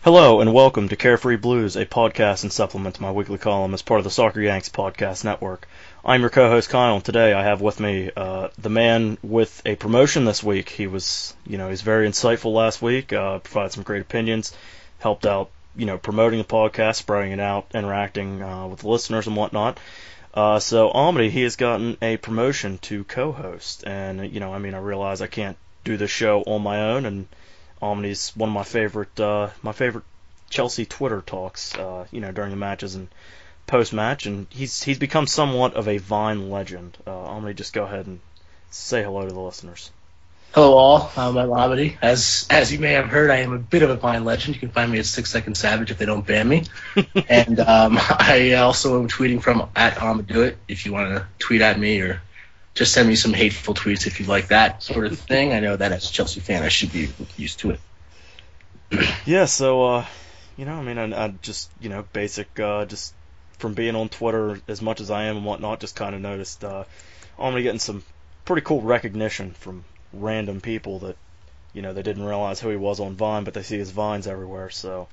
Hello and welcome to Carefree Blues, a podcast and supplement to my weekly column as part of the Soccer Yanks podcast network. I'm your co-host Kyle, and today I have with me the man with a promotion this week. He was very insightful last week, provided some great opinions, helped out, promoting the podcast, spreading it out, interacting with the listeners and whatnot. So Amadi, he has gotten a promotion to co-host, and I realize I can't do this show on my own, and Amadi's one of my favorite Chelsea Twitter talks, during the matches and post-match, and he's become somewhat of a Vine legend. Amadi, just go ahead and say hello to the listeners. Hello all, I'm Amadi. As you may have heard, I am a bit of a Vine legend. You can find me at 6 Second Savage if they don't ban me. And I also am tweeting from @AmaDoIt if you want to tweet at me, or just send me some hateful tweets if you like that sort of thing. I know that as a Chelsea fan, I should be used to it. Yeah, so, I just, just from being on Twitter as much as I am and whatnot, just kind of noticed I'm getting some pretty cool recognition from random people that, they didn't realize who he was on Vine, but they see his Vines everywhere, so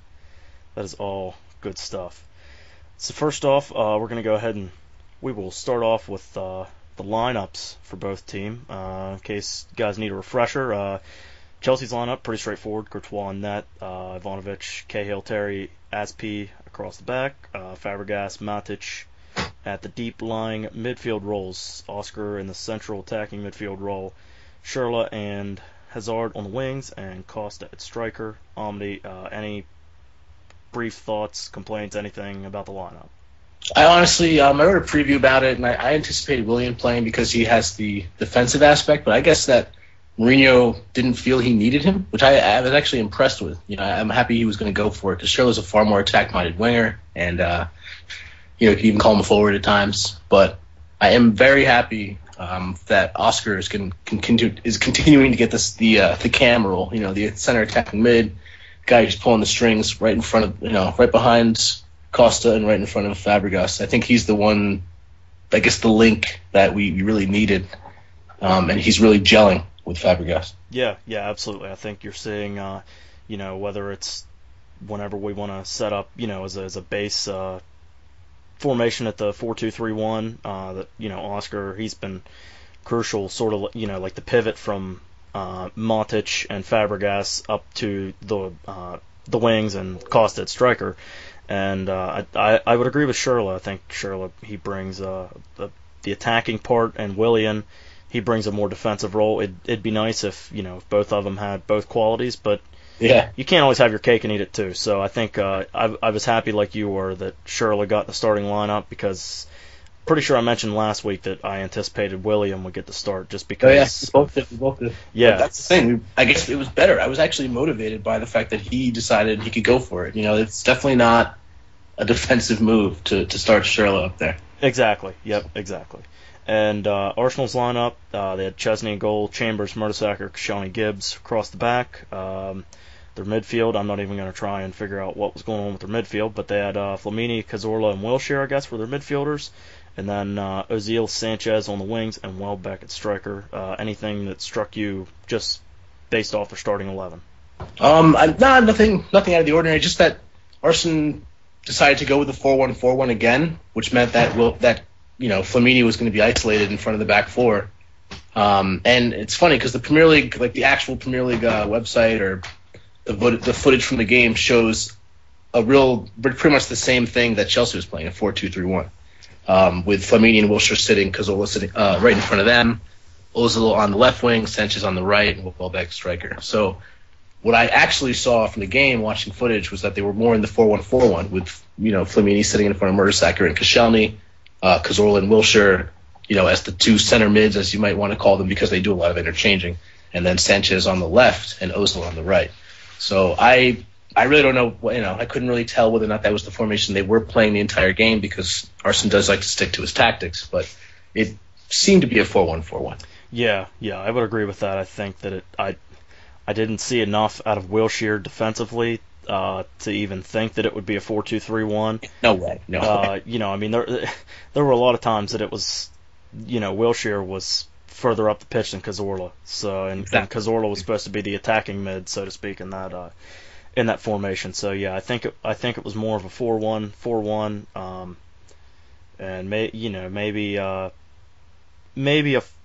that is all good stuff. So first off, we're going to go ahead and we will start off with the lineups for both teams. In case you guys need a refresher, Chelsea's lineup, pretty straightforward. Courtois in net, Ivanovic, Cahill, Terry, Aspi across the back, Fabregas, Matic at the deep-lying midfield roles, Oscar in the central attacking midfield role, Schürrle and Hazard on the wings, and Costa at striker. Amadi, any brief thoughts, complaints, anything about the lineup? I honestly, I wrote a preview about it, and I anticipated Willian playing because he has the defensive aspect, but I guess that Mourinho didn't feel he needed him, which I was actually impressed with. I'm happy he was going to go for it, because Schürrle's a far more attack-minded winger, and, you could even call him a forward at times. But I am very happy that Oscar is continuing to get the cam role, the center attacking mid, guy who's pulling the strings right in front of, right behind Costa and right in front of Fabregas. I think he's the one, I guess, the link that we really needed, and he's really gelling with Fabregas. Yeah, absolutely. I think you're seeing, whether it's whenever we want to set up, as a base formation at the 4-2-3-1, that Oscar, he's been crucial, sort of, like the pivot from Matic and Fabregas up to the wings and Costa at striker. And I would agree with Schürrle. I think Schürrle, he brings the attacking part, and Willian, he brings a more defensive role. It'd be nice if both of them had both qualities, but yeah, you can't always have your cake and eat it too. So I think I was happy, like you were, that Schürrle got the starting lineup, because pretty sure I mentioned last week that I anticipated William would get the start just because. Oh yeah, we both did. Yeah, but that's the thing. I guess it was better. I was actually motivated by the fact that he decided he could go for it. It's definitely not a defensive move to start Schürrle up there. Exactly. Yep. Exactly. And Arsenal's lineup, they had Chesney in goal, Chambers, Mertesacker, Koscielny, Gibbs across the back. Their midfield, I'm not even going to try and figure out what was going on with their midfield, but they had Flamini, Cazorla, and Wilshere, I guess, were their midfielders. And then Ozil, Sanchez on the wings, and Welbeck at striker. Anything that struck you just based off their starting 11? Nothing out of the ordinary. Just that Arsene decided to go with the 4-1-4-1 again, which meant that Flamini was going to be isolated in front of the back four. And it's funny because the Premier League, like the actual Premier League website or the footage from the game, shows pretty much the same thing that Chelsea was playing, a 4-2-3-1. With Flamini and Wilshere sitting, Cazorla sitting right in front of them, Ozil on the left wing, Sanchez on the right, and Welbeck striker. So what I actually saw from the game, watching footage, was that they were more in the 4-1-4-1 with Flamini sitting in front of Mertesacker and Koscielny, Cazorla and Wilshere, as the two center mids, as you might want to call them, because they do a lot of interchanging, and then Sanchez on the left and Ozil on the right. So I really don't know. I couldn't really tell whether or not that was the formation they were playing the entire game, because Arsene does like to stick to his tactics, but it seemed to be a 4-1-4-1. Yeah, I would agree with that. I think that I didn't see enough out of Wilshere defensively to even think that it would be a 4-2-3-1. No way. There were a lot of times that it was, Wilshere was further up the pitch than Cazorla. So, and Cazorla was supposed to be the attacking mid, so to speak, in that in that formation. So yeah, I think it was more of a 4-1, and maybe a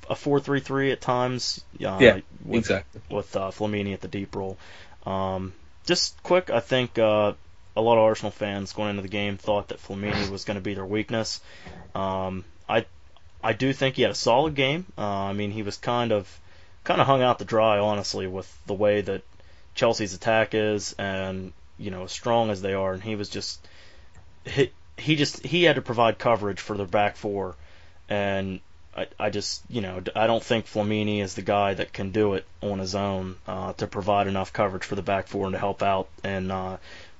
4-3-3 at times. Yeah, with exactly. Flamini at the deep role. Just quick, I think a lot of Arsenal fans going into the game thought that Flamini was going to be their weakness. I do think he had a solid game. I mean, he was kind of hung out to dry, honestly, with the way that Chelsea's attack is, and as strong as they are, and he was just he had to provide coverage for their back four, and I just I don't think Flamini is the guy that can do it on his own to provide enough coverage for the back four and to help out and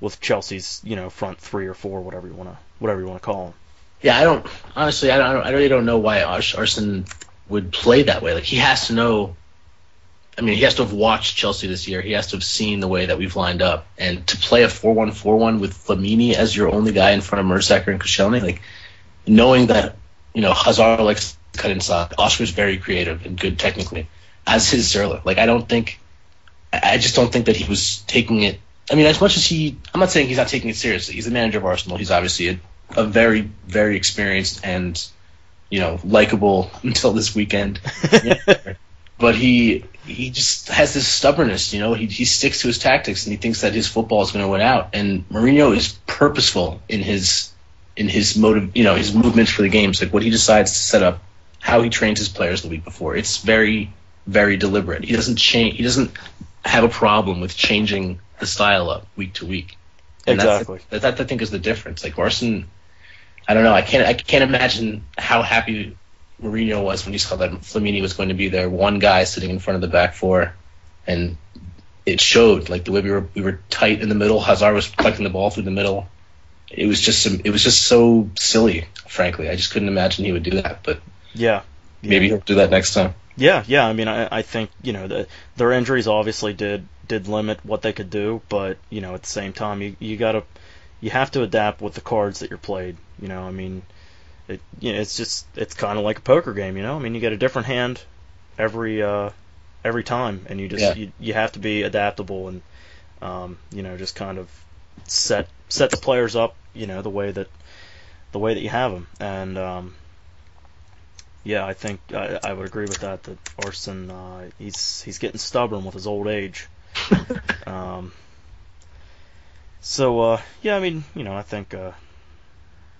with Chelsea's front three or four, whatever you want to call them. Yeah, I really don't know why Arsene would play that way. Like, he has to know. I mean, he has to have watched Chelsea this year. He has to have seen the way that we've lined up. And to play a 4-1-4-1 with Flamini as your only guy in front of Mertesacker and Koscielny, like, knowing that, Hazard likes to cut inside. Oscar's very creative and good technically, as is Zerla. Like, I just don't think that he was taking it. I mean, as much as I'm not saying he's not taking it seriously. He's the manager of Arsenal. He's obviously a very, very experienced and, likable until this weekend. But he just has this stubbornness, he sticks to his tactics and he thinks that his football is going to win out. And Mourinho is purposeful in his motive, his movements for the games, like what he decides to set up, how he trains his players the week before. It's very, very deliberate. He doesn't have a problem with changing the style up week to week. And exactly. That I think is the difference. Like Arsene, I don't know. I can't imagine how happy Mourinho was when he saw that Flamini was going to be there, one guy sitting in front of the back four, and it showed. Like the way we were tight in the middle. Hazard was collecting the ball through the middle. It was just so silly. Frankly, I just couldn't imagine he would do that. But yeah. Maybe he'll do that next time. Yeah. I mean, I think their injuries obviously did limit what they could do, but at the same time, you have to adapt with the cards that you're played. I mean. It's kind of like a poker game, I mean, you get a different hand every time, and you have to be adaptable and just kind of set the players up, the way that you have them, and I think I would agree with that Arsene he's getting stubborn with his old age. I mean, I think.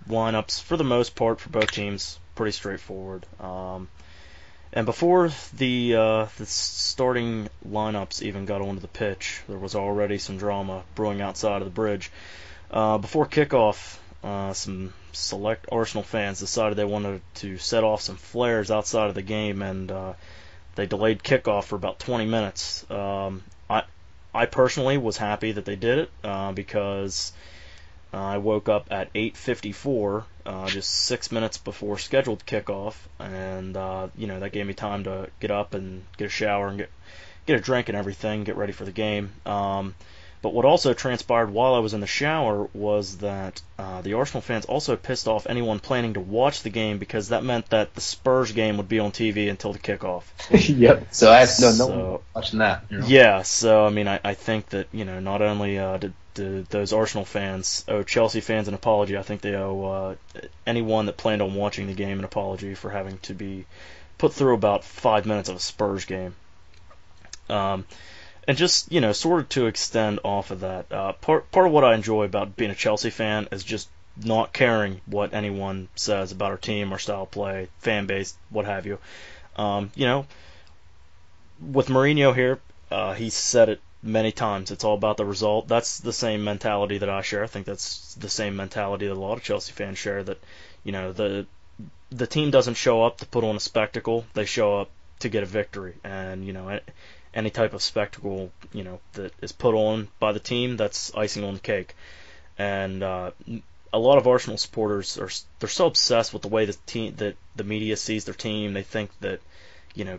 Lineups for the most part for both teams pretty straightforward. And before the starting lineups even got onto the pitch, there was already some drama brewing outside of the bridge. Before kickoff, some select Arsenal fans decided they wanted to set off some flares outside of the game, and they delayed kickoff for about 20 minutes. I personally was happy that they did it because I woke up at 8:54, just 6 minutes before scheduled kickoff, and that gave me time to get up and get a shower and get a drink and everything, get ready for the game. But what also transpired while I was in the shower was that the Arsenal fans also pissed off anyone planning to watch the game, because that meant that the Spurs game would be on TV until the kickoff. Yep. So I have no one watching that. Yeah. So I mean, I think that not only did those Arsenal fans owe Chelsea fans an apology, I think they owe anyone that planned on watching the game an apology for having to be put through about 5 minutes of a Spurs game. And just, sort of to extend off of that, part of what I enjoy about being a Chelsea fan is just not caring what anyone says about our team, our style of play, fan base, what have you. With Mourinho here, he said it many times. It's all about the result. That's the same mentality that I share. I think that's the same mentality that a lot of Chelsea fans share, that, the team doesn't show up to put on a spectacle. They show up to get a victory. And, any type of spectacle, that is put on by the team, that's icing on the cake. And a lot of Arsenal supporters they're so obsessed with the way the media sees their team. They think that,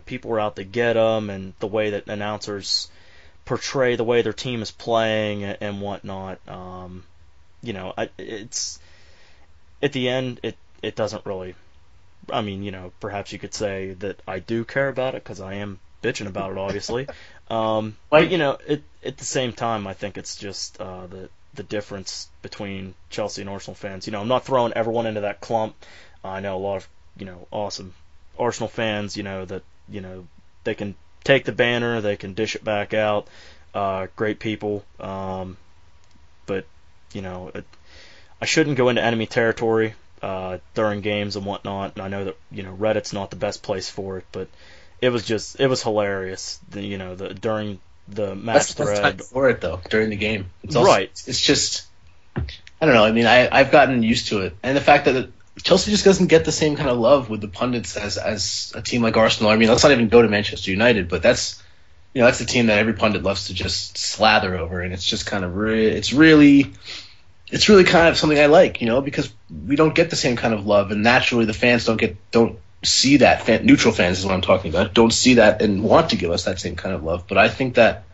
people are out to get them, and the way that announcers portray the way their team is playing and whatnot. It's at the end, it doesn't really. I mean, perhaps you could say that I do care about it because I am bitching about it, obviously. But at the same time, I think it's just the difference between Chelsea and Arsenal fans. I'm not throwing everyone into that clump. I know a lot of awesome Arsenal fans. That they can take the banner, they can dish it back out. Great people. But I shouldn't go into enemy territory during games and whatnot. And I know that Reddit's not the best place for it, but it was hilarious. During the match thread. That's time for it though. During the game, it's right. It's just, I don't know. I mean, I've gotten used to it, and the fact that Chelsea just doesn't get the same kind of love with the pundits as a team like Arsenal. I mean, let's not even go to Manchester United, but that's the team that every pundit loves to just slather over, and it's just kind of it's really kind of something I like, because we don't get the same kind of love, and naturally the fans don't see that. Neutral fans is what I'm talking about. Don't see that and want to give us that same kind of love. But I think that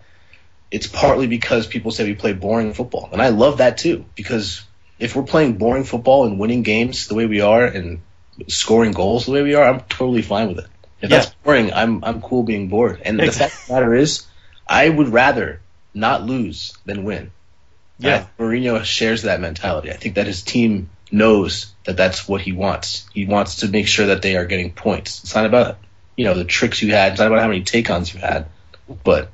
it's partly because people say we play boring football, and I love that too. Because if we're playing boring football and winning games the way we are and scoring goals the way we are, I'm totally fine with it. If that's boring, I'm cool being bored. And the fact of the matter is, I would rather not lose than win. Yeah, Mourinho shares that mentality. I think that his team knows that that's what he wants. He wants to make sure that they are getting points. It's not about the tricks you had. It's not about how many take-ons you had, but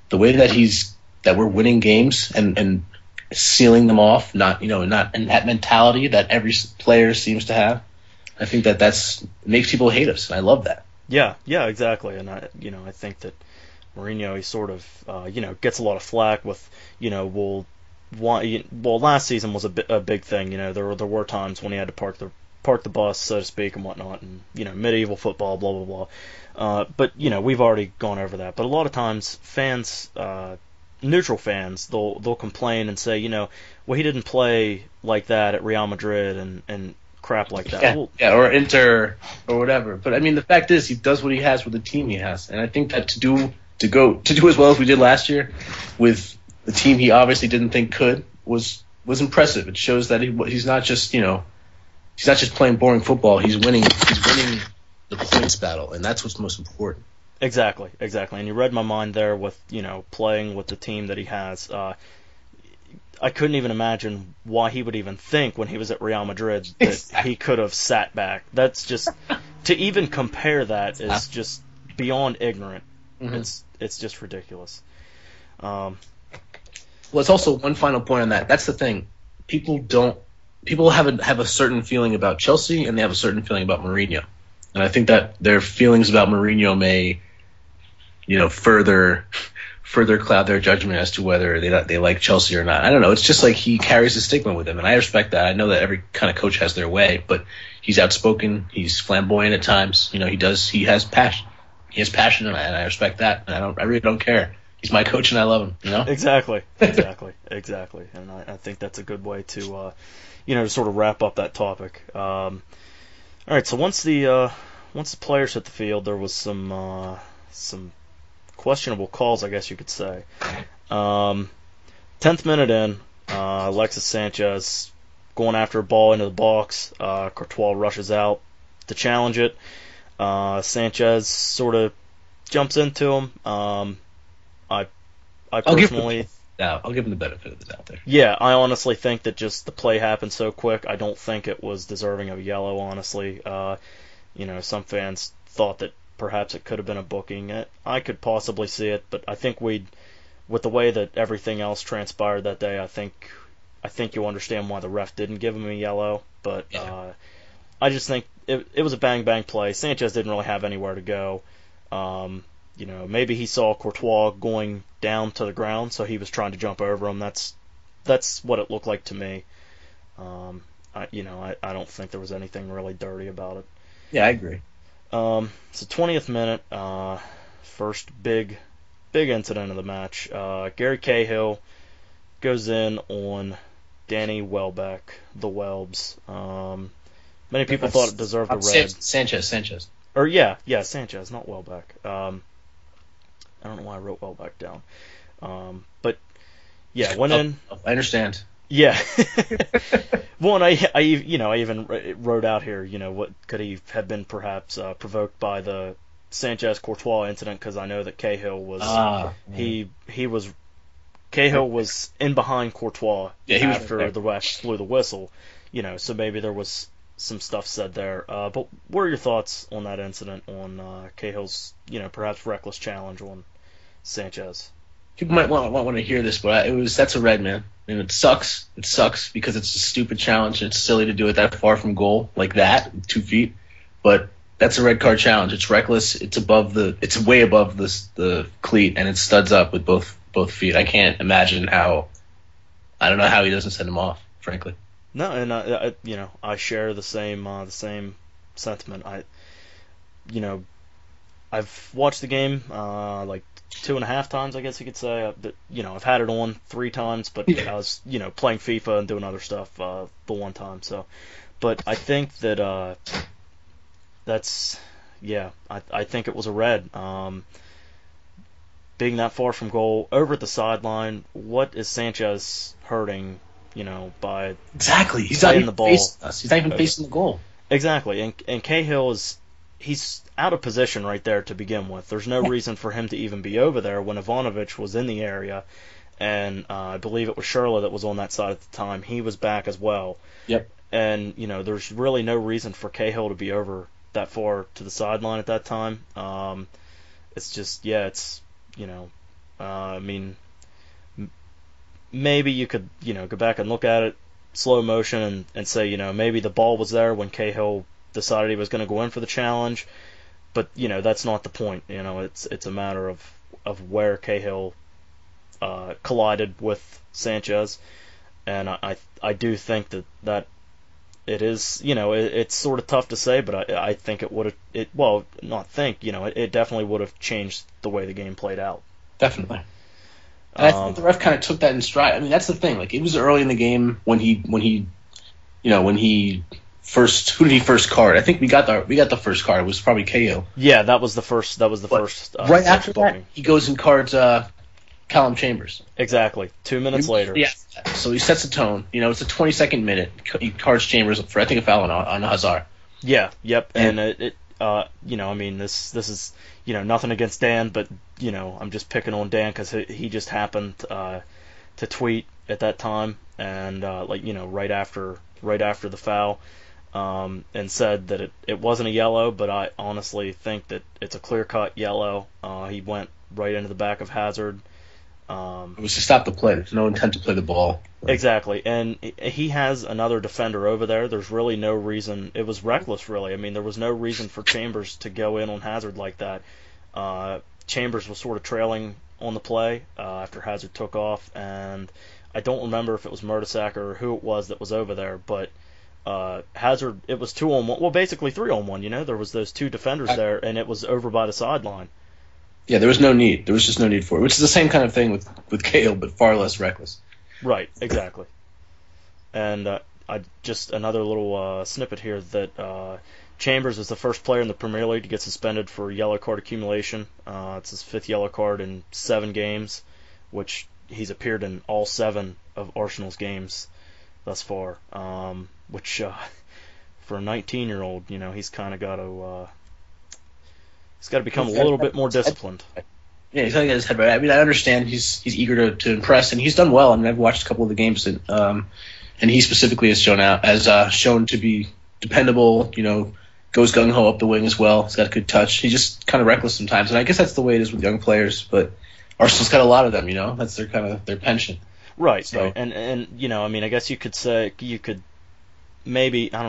the way that we're winning games and sealing them off. Not in that mentality that every player seems to have. I think that makes people hate us, and I love that. Yeah, exactly. And I think that Mourinho, he sort of gets a lot of flack with last season was a big thing. There were times when he had to park the bus, so to speak, and whatnot, and medieval football, blah blah blah. But we've already gone over that. But a lot of times, fans, neutral fans, they'll complain and say, well, he didn't play like that at Real Madrid and crap like that. Or Inter or whatever. But I mean, the fact is, he does what he has with the team he has, and I think that to do as well as we did last year with the team he obviously didn't think could was impressive. It shows that he's not just he's not just playing boring football. He's winning the points battle, and that's what's most important. Exactly. And you read my mind there with playing with the team that he has. I couldn't even imagine why he would even think when he was at Real Madrid that he could have sat back. That's just to even compare that is just beyond ignorant. Mm-hmm. It's just ridiculous. Well, it's also one final point on that. That's the thing. People have a certain feeling about Chelsea, and they have a certain feeling about Mourinho. And I think that their feelings about Mourinho may, further cloud their judgment as to whether they like Chelsea or not. I don't know. It's just like he carries a stigma with him, and I respect that. I know that every kind of coach has their way, but he's outspoken. He's flamboyant at times. He has passion. He has passion, and I respect that. And I really don't care. He's my coach, and I love him. Exactly. And I think that's a good way to, to sort of wrap up that topic. All right. So once the players hit the field, there was some questionable calls, I guess you could say. 10th minute in, Alexis Sanchez going after a ball into the box. Courtois rushes out to challenge it. Sanchez sort of jumps into him. I personally... I'll give him the benefit of the doubt there. Yeah, I honestly think that just the play happened so quick. I don't think it was deserving of a yellow, honestly. Some fans thought that perhaps it could have been a booking. I could possibly see it, but I think with the way that everything else transpired that day, I think you'll understand why the ref didn't give him a yellow. But I just think it was a bang-bang play. Sanchez didn't really have anywhere to go. Maybe he saw Courtois going down to the ground, so he was trying to jump over him. That's what it looked like to me. I don't think there was anything really dirty about it. Yeah, I agree. So 20th minute, first big incident of the match. Gary Cahill goes in on Danny Welbeck, the Welbs. Many people thought it deserved a red. Sanchez. Or Sanchez, not Welbeck. I don't know why I wrote Welbeck down. But yeah, went in. I understand. Yeah. Well, and I even wrote out here, what could he have been perhaps provoked by the Sanchez-Courtois incident because I know that Cahill was Cahill was in behind Courtois after the ref blew the whistle, so maybe there was some stuff said there. But what are your thoughts on that incident, on Cahill's, perhaps reckless challenge on Sanchez? People might want to hear this, but that's a red, man. And it sucks. It sucks because it's a stupid challenge and it's silly to do it that far from goal like that, 2 feet. But that's a red card challenge. It's reckless. It's way above the cleat, and it studs up with both feet. I can't imagine I don't know how he doesn't send him off, frankly. No, and I share the same sentiment. I've watched the game like 2.5 times, I guess you could say. I've had it on 3 times, but I was playing FIFA and doing other stuff the one time. So, but I think that I think it was a red. Being that far from goal, over at the sideline, what is Sanchez hurting? By exactly, he's not even facing us. He's not even facing the goal. Exactly, and Cahill he's out of position right there to begin with. There's no reason for him to even be over there when Ivanovic was in the area, and I believe it was Schürrle that was on that side at the time. He was back as well. Yep. And there's really no reason for Cahill to be over that far to the sideline at that time. It's just I mean, maybe you could go back and look at it slow motion and say maybe the ball was there when Cahill decided he was going to go in for the challenge, but that's not the point. It's a matter of where Cahill collided with Sanchez, and I do think that it is it's sort of tough to say, but I think it would have it definitely would have changed the way the game played out. Definitely. And I think the ref kind of took that in stride. I mean, that's the thing. Like, it was early in the game when he first, who did he first card? I think we got the first card. It was probably Cahill. Yeah, that was the first. Right after that, he goes and cards Callum Chambers. Exactly. 2 minutes later. Yeah. So he sets the tone. It's a 22nd minute. He cards Chambers for, I think, a foul on Hazard. Yeah. Yep. And I mean, this is nothing against Dan, but I'm just picking on Dan because he just happened to tweet at that time and right after the foul, and said that it wasn't a yellow, but I honestly think that it's a clear-cut yellow. He went right into the back of Hazard. It was to stop the play. There's no intent to play the ball. Exactly, and he has another defender over there. There's really no reason. It was reckless, really. I mean, there was no reason for Chambers to go in on Hazard like that. Chambers was sort of trailing on the play after Hazard took off, and I don't remember if it was Mertesacker or who it was that was over there, but Hazard, it was 2-on-1. Well, basically 3-on-1. There was those 2 defenders there, and it was over by the sideline. Yeah, there was no need. There was just no need for it, which is the same kind of thing with Cahill, but far less reckless. Right, exactly. And I just another little snippet here that Chambers is the first player in the Premier League to get suspended for yellow card accumulation. It's his 5th yellow card in 7 games, which he's appeared in all 7 of Arsenal's games thus far. Which for a 19-year-old, he's kind of got to. He's got to become a little bit more disciplined. Yeah, he's got to get his head right. I mean, I understand he's eager to impress, and he's done well. I mean, I've watched a couple of the games, and he specifically has shown to be dependable. Goes gung ho up the wing as well. He's got a good touch. He's just kind of reckless sometimes, and I guess that's the way it is with young players. But Arsenal's got a lot of them. That's their kind of their penchant. Right. So. Right. And I mean, I guess you could maybe I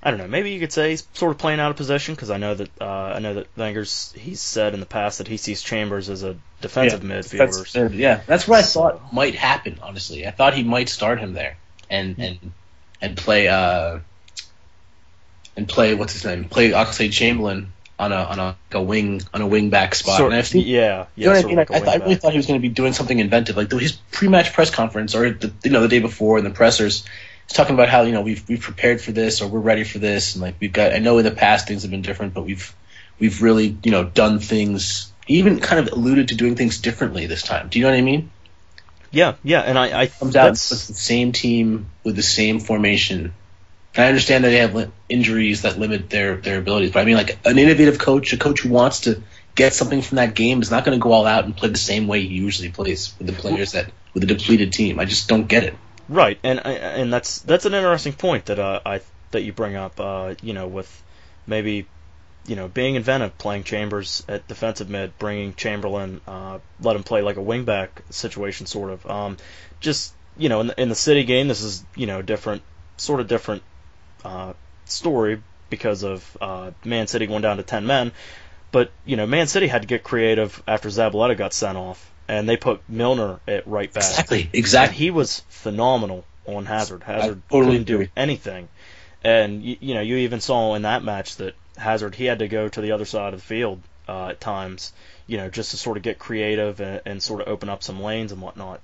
don't know. Maybe you could say he's sort of playing out of position because I know that Wenger's he's said in the past that he sees Chambers as a defensive midfielder. That's what I thought might happen. Honestly, I thought he might start him there and play what's his name? Play Oxlade-Chamberlain on a wing back spot. What I mean? I really thought he was going to be doing something inventive, like his pre-match press conference or the day before in the pressers. He's talking about how we've prepared for this or we're ready for this, and I know in the past things have been different, but we've really done things. He even kind of alluded to doing things differently this time. Do you know what I mean? Yeah, and I comes out with the same team with the same formation I understand that they have injuries that limit their abilities, but I mean, like, an innovative coach, a coach who wants to get something from that game, is not going to go all out and play the same way he usually plays with the players with a depleted team. I just don't get it. Right, and that's an interesting point that you bring up. With maybe being inventive, playing Chambers at defensive mid, bringing Chamberlain, let him play like a wingback situation, sort of. In the City game, this is different story because of Man City going down to 10 men. But, Man City had to get creative after Zabaleta got sent off, and they put Milner at right back. Exactly. And he was phenomenal on Hazard. Hazard totally couldn't do anything. And, you even saw in that match that Hazard, he had to go to the other side of the field at times, just to sort of get creative and sort of open up some lanes and whatnot.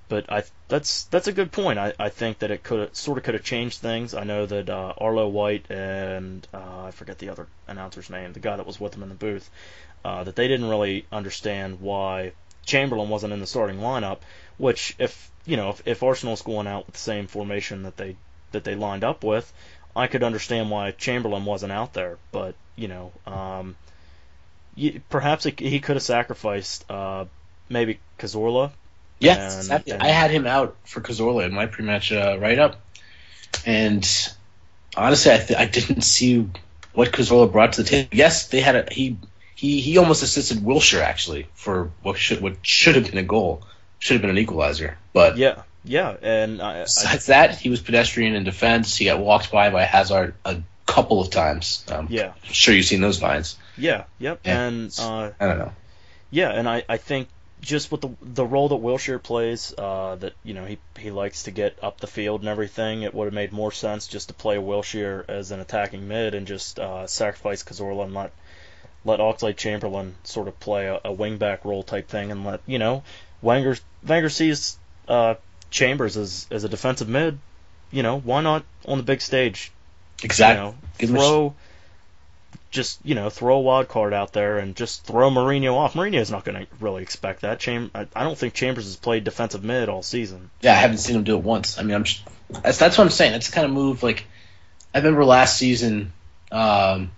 But that's a good point. I think that it could have changed things. I know that Arlo White and I forget the other announcer's name, the guy that was with him in the booth, that they didn't really understand why Chamberlain wasn't in the starting lineup. Which if Arsenal's going out with the same formation that they lined up with, I could understand why Chamberlain wasn't out there. But perhaps he could have sacrificed maybe Cazorla. Yes, exactly. I had him out for Cazorla in my pre-match write-up, and honestly, I didn't see what Cazorla brought to the table. Yes, they had he almost assisted Wilshere actually for what should have been a goal, should have been an equalizer. But yeah, and besides that, he was pedestrian in defense. He got walked by Hazard a couple of times. I'm sure you've seen those vines. Yeah, yep, and I don't know. Yeah, and I think, just with the role that Wilshere plays, that he likes to get up the field and everything, it would have made more sense just to play Wilshere as an attacking mid and just sacrifice Cazorla and let Oxlade-Chamberlain sort of play a wing-back role type thing, and let Wenger sees Chambers as a defensive mid. Why not on the big stage? Exactly. Throw a wild card out there and just throw Mourinho off. Mourinho's not going to really expect that. I don't think Chambers has played defensive mid all season. Yeah, I haven't seen him do it once. I mean, that's what I'm saying. That's the kind of move. Like, I remember last season, and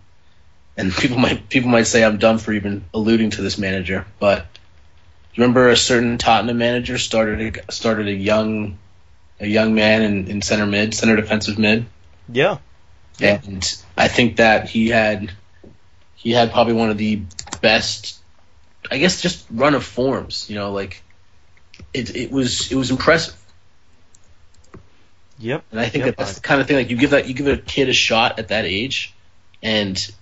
people might say I'm dumb for even alluding to this manager, but you remember a certain Tottenham manager started a young man in center defensive mid. Yeah. And I think that he had probably one of the best, I guess, just run of forms. It was impressive. Yep. And I think that's the kind of thing, like, you give a kid a shot at that age, and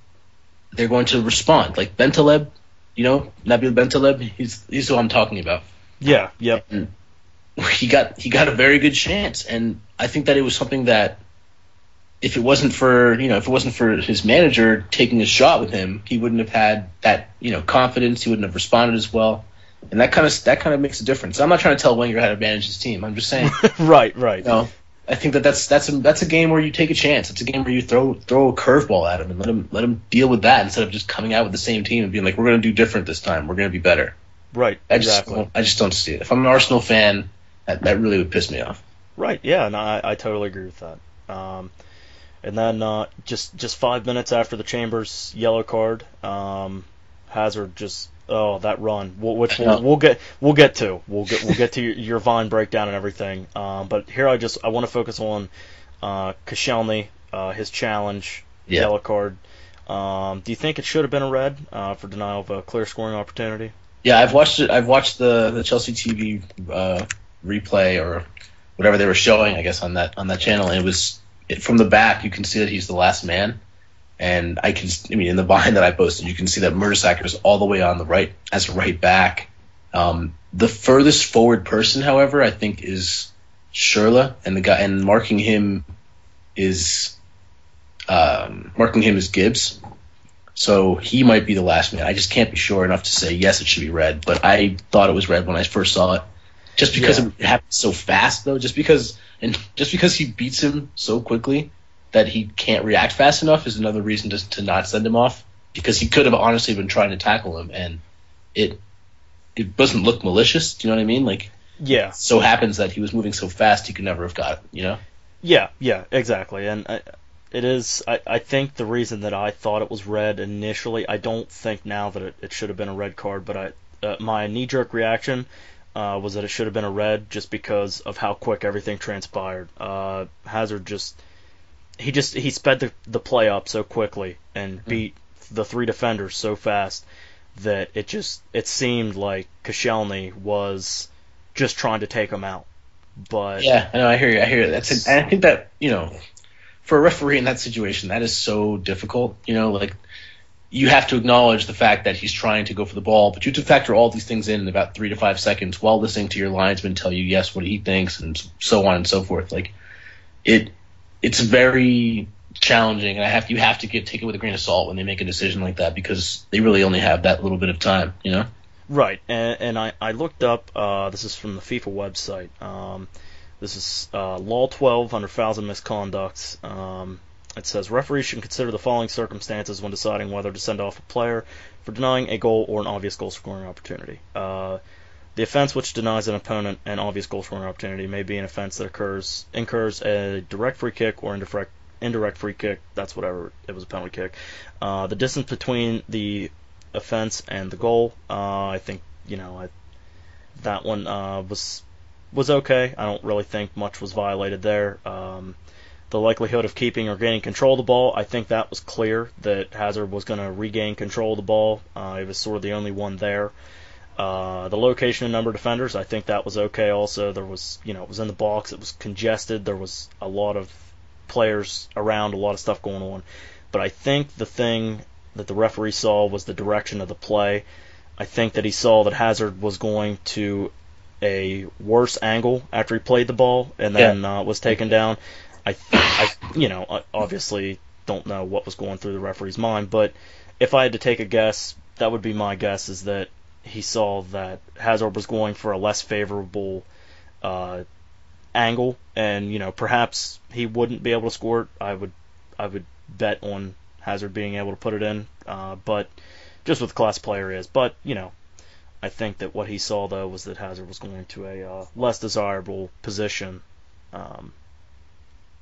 they're going to respond. Like Bentaleb, Nabil Bentaleb, he's who I'm talking about. Yeah. Yep. And he got a very good chance, and I think that it was something that, if it wasn't for his manager taking a shot with him, he wouldn't have had that confidence. He wouldn't have responded as well, and that kind of makes a difference. I'm not trying to tell Wenger how to manage his team. I'm just saying. Right. I think that's a game where you take a chance. It's a game where you throw a curveball at him and let him deal with that, instead of just coming out with the same team and being like, we're going to do different this time. We're going to be better. Right. Exactly. I just don't see it. If I'm an Arsenal fan, that really would piss me off. Right. Yeah. No, I totally agree with that. And then just 5 minutes after the Chambers yellow card, Hazard that run, which we'll get to your Vine breakdown and everything. But here I want to focus on Koscielny, his challenge, yellow card. Do you think it should have been a red for denial of a clear scoring opportunity? Yeah, I've watched it. I've watched the Chelsea TV replay or whatever they were showing, I guess, on that channel, and it was. From the back, you can see that he's the last man, and in the Vine that I posted, you can see that Mertesacker is all the way on the right as a right back. The furthest forward person, however, I think is Schürrle, and marking him is Gibbs. So he might be the last man. I just can't be sure enough to say yes, it should be red, but I thought it was red when I first saw it. Just because it happened so fast, though, just because he beats him so quickly that he can't react fast enough is another reason to not send him off, because he could have honestly been trying to tackle him, and it doesn't look malicious. Do you know what I mean? Like, yeah. So happens that he was moving so fast he could never have got it. Yeah, exactly. And it is. I think the reason that I thought it was red initially, I don't think now that it should have been a red card, but my knee-jerk reaction was that it should have been a red just because of how quick everything transpired. Hazard he sped the play up so quickly and beat the three defenders so fast that it seemed like Koscielny was just trying to take him out. But yeah, I know, I hear you. And I think that, for a referee in that situation, that is so difficult. Like, you have to acknowledge the fact that he's trying to go for the ball, but you have to factor all these things in about 3 to 5 seconds while listening to your linesman tell you yes what he thinks and so on and so forth. Like, it's very challenging, and you have to take it with a grain of salt when they make a decision like that, because they really only have that little bit of time. Right, and I looked up, this is from the FIFA website, this is Law 12 under fouls and misconducts. It says, referees should consider the following circumstances when deciding whether to send off a player for denying a goal or an obvious goal-scoring opportunity. The offense which denies an opponent an obvious goal-scoring opportunity may be an offense that incurs a direct free kick or indirect free kick. That's whatever, it was a penalty kick. The distance between the offense and the goal, I think that one was okay. I don't really think much was violated there. The likelihood of keeping or gaining control of the ball, I think that was clear that Hazard was going to regain control of the ball. He was sort of the only one there. The location and number of defenders, I think that was okay also. There was, it was in the box, it was congested, there was a lot of players around, a lot of stuff going on. But I think the thing that the referee saw was the direction of the play. I think that he saw that Hazard was going to a worse angle after he played the ball and then was taken down. I obviously don't know what was going through the referee's mind, but if I had to take a guess, that would be my guess, is that he saw that Hazard was going for a less favorable angle, and perhaps he wouldn't be able to score it. I would bet on Hazard being able to put it in, but just with the class player he is. But I think that what he saw though was that Hazard was going to a less desirable position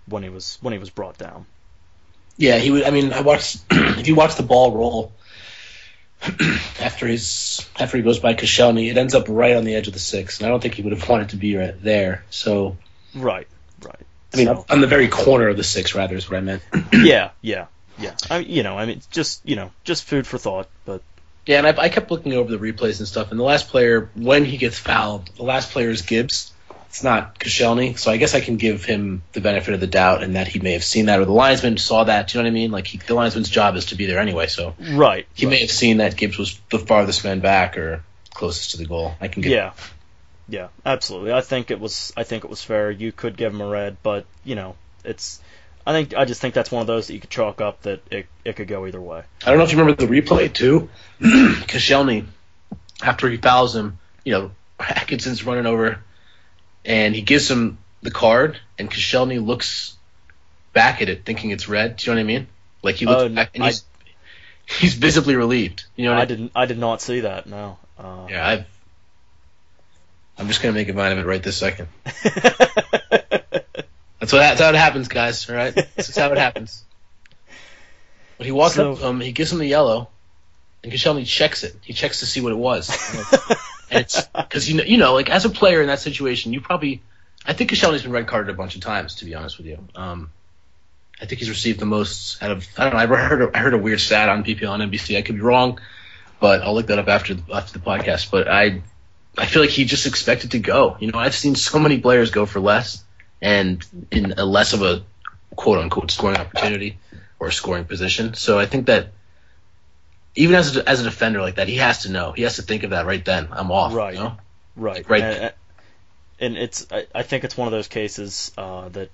when he was brought down. Yeah, he would. I mean, I watched. If you watch the ball roll after he goes by Koscielny, it ends up right on the edge of the 6, and I don't think he would have wanted to be right there. So right. I mean, on the very corner of the 6, rather, is what I meant. Yeah. Just food for thought, but. Yeah, and I kept looking over the replays and stuff, and the last player, when he gets fouled, the last player is Gibbs. It's not Koscielny, so I guess I can give him the benefit of the doubt in that he may have seen that, or the linesman saw that. Do you know what I mean? Like, the linesman's job is to be there anyway, so he may have seen that Gibbs was the farthest man back or closest to the goal. I can give. Yeah, absolutely. I think it was fair. You could give him a red, but it's. I just think that's one of those that you could chalk up that it could go either way. I don't know if you remember the replay too. Koscielny, after he fouls him, Atkinson's running over, and he gives him the card, and Koscielny looks back at it thinking it's red. Do you know what I mean? Like, he looks back, and he's visibly relieved. You know what I did not see that. No. Yeah, I'm just gonna make a mind of it right this second. That's how it happens, guys. All right, this is how it happens. But he walks up to him, he gives him the yellow, and Koscielny checks it. He checks to see what it was. And it's because like, as a player in that situation, I think Koscielny's been red carded a bunch of times, to be honest with you. I think he's received the most out of. I don't know. I heard a weird stat on PPL on NBC. I could be wrong, but I'll look that up after the podcast. But I feel like he just expected to go. I've seen so many players go for less, and in a less of a quote unquote scoring opportunity or scoring position. So I think that even as a defender like that, he has to know. He has to think of that right then. I'm off. Right. Right. And I think it's one of those cases that,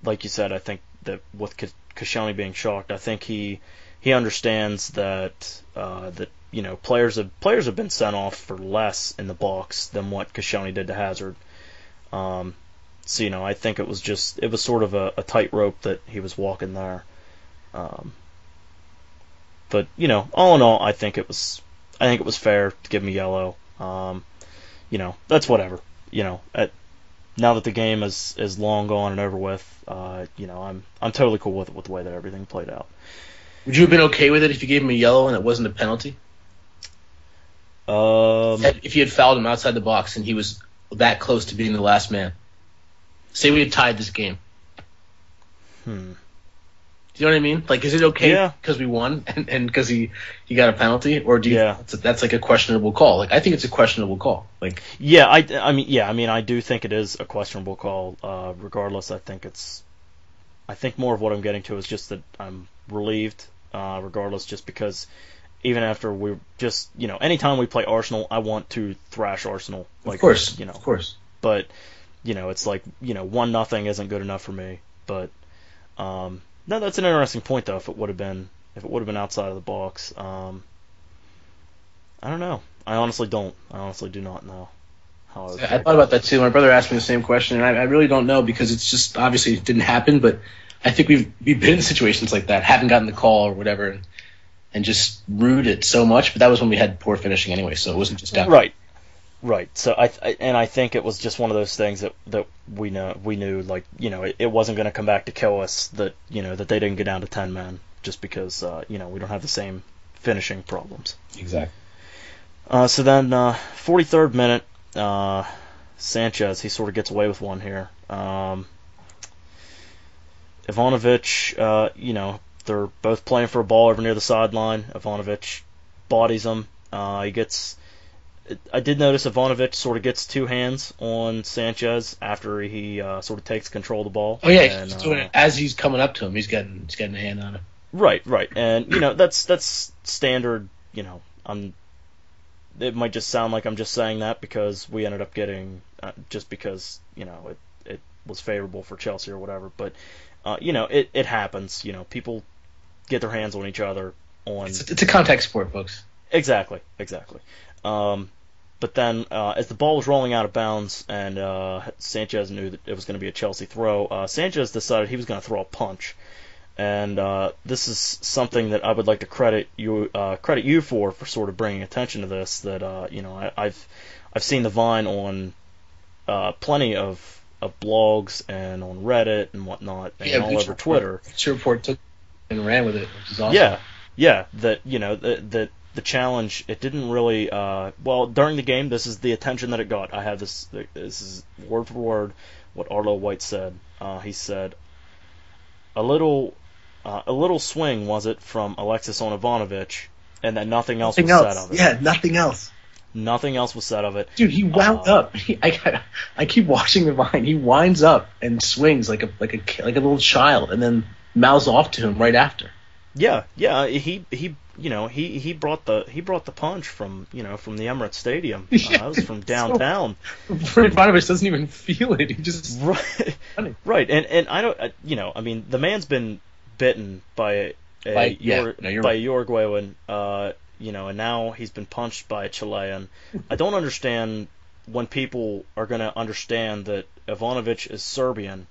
like you said, I think that with Koscielny being shocked, I think he understands that players have been sent off for less in the box than what Koscielny did to Hazard. So I think it was sort of a tightrope that he was walking there. But all in all, I think it was fair to give him a yellow. That's whatever. now that the game is long gone and over with, I'm totally cool with the way that everything played out. Would you have been okay with it if you gave him a yellow and it wasn't a penalty? If you had fouled him outside the box and he was that close to being the last man. Say we had tied this game. Do you know what I mean? Like, is it okay because we won and because he got a penalty, or do you that's like a questionable call? Like, I think it's a questionable call. Like, I do think it is a questionable call. Regardless, I think more of what I'm getting to is just that I'm relieved. Regardless, just because even after we just anytime we play Arsenal, I want to thrash Arsenal. Like, of course. But it's like 1-0 isn't good enough for me. But no, that's an interesting point though. If it would have been outside of the box, I don't know. I honestly don't. I honestly do not know how. I thought about that too. My brother asked me the same question, and I really don't know because it's just obviously it didn't happen. But I think we've been in situations like that, haven't gotten the call or whatever, and just rued it so much. But that was when we had poor finishing anyway, so it wasn't just that. Right. So I think it was just one of those things that we knew like it wasn't going to come back to kill us, that that they didn't get down to 10 men just because we don't have the same finishing problems. Exactly. So then 43rd minute, Sanchez, he sort of gets away with one here. Ivanovic, they're both playing for a ball over near the sideline. Ivanovic bodies him. I did notice Ivanovic sort of gets two hands on Sanchez after he sort of takes control of the ball. Oh yeah, he's doing it as he's coming up to him. He's getting a hand on it. Right, and that's standard. It might just sound like I'm just saying that because we ended up getting just because it was favorable for Chelsea or whatever. But it happens. People get their hands on each other on. It's a contact sport, folks. Exactly. But then, as the ball was rolling out of bounds and Sanchez knew that it was going to be a Chelsea throw, Sanchez decided he was going to throw a punch. And this is something that I would like to credit you for sort of bringing attention to this. That I've seen the Vine on plenty of blogs and on Reddit and whatnot and all over Twitter. Bleacher Report took and ran with it, which is awesome. Yeah. That the challenge, it didn't really during the game, this is the attention that it got. I have this is word for word what Arlo White said. He said a little swing, was it, from Alexis on Ivanovic, and then nothing else was said of it. Yeah, nothing else. Nothing else was said of it. Dude, he wound up. I keep watching the Vine. He winds up and swings like a little child, and then mouths off to him right after. Yeah. He brought the punch from the Emirates Stadium. That was from downtown. Ivanovic doesn't even feel it. He just right. And I don't. I mean, the man's been bitten by a Uruguayan. And now he's been punched by a Chilean. I don't understand when people are going to understand that Ivanovic is Serbian.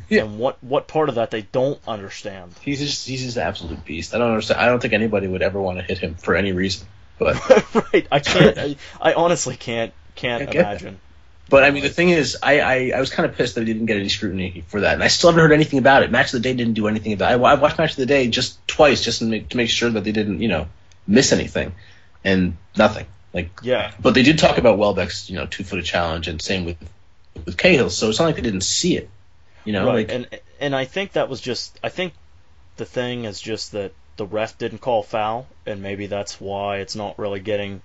Yeah. And what part of that they don't understand. He's just an absolute beast. I don't understand. I don't think anybody would ever want to hit him for any reason. But right, I can't. I honestly can't imagine. But I mean, the thing is, I was kind of pissed that he didn't get any scrutiny for that, and I still haven't heard anything about it. Match of the Day didn't do anything about it. I watched Match of the Day just twice, just to make sure that they didn't miss anything, and nothing. But they did talk about Welbeck's 2-footed challenge, and same with Cahill. So it's not like they didn't see it. Right. And I think that was just. I think the thing is just that the ref didn't call foul, and maybe that's why it's not really getting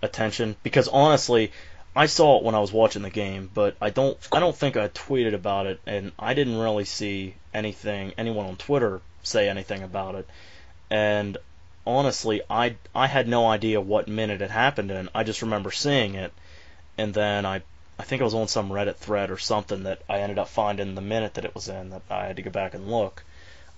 attention. Because honestly, I saw it when I was watching the game, but I don't think I tweeted about it, and I didn't really see anyone on Twitter say anything about it. And honestly, I had no idea what minute it happened in. I just remember seeing it, and then I think it was on some Reddit thread or something that I ended up finding the minute that it was in, that I had to go back and look.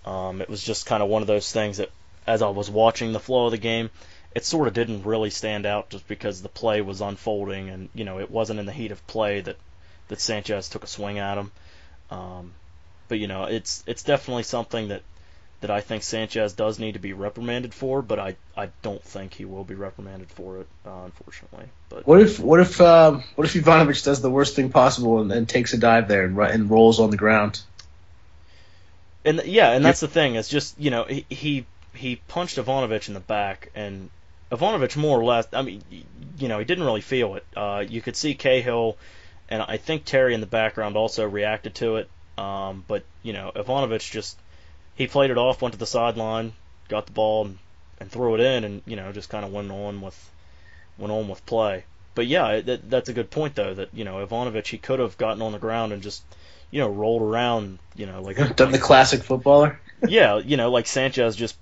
It was just kind of one of those things that, as I was watching the flow of the game, it sort of didn't really stand out just because the play was unfolding and, it wasn't in the heat of play that Sanchez took a swing at him. But, it's definitely something that I think Sanchez does need to be reprimanded for, but I don't think he will be reprimanded for it, unfortunately. But what if Ivanovic does the worst thing possible and takes a dive there and rolls on the ground? And that's the thing. It's just, he punched Ivanovic in the back, and Ivanovic more or less, I mean, he didn't really feel it. You could see Cahill and I think Terry in the background also reacted to it. But Ivanovic he played it off, went to the sideline, got the ball and threw it in, and just kind of went on with play. But yeah, that's a good point though. That Ivanovic, he could have gotten on the ground and just rolled around, like done the classic footballer. Yeah, like Sanchez just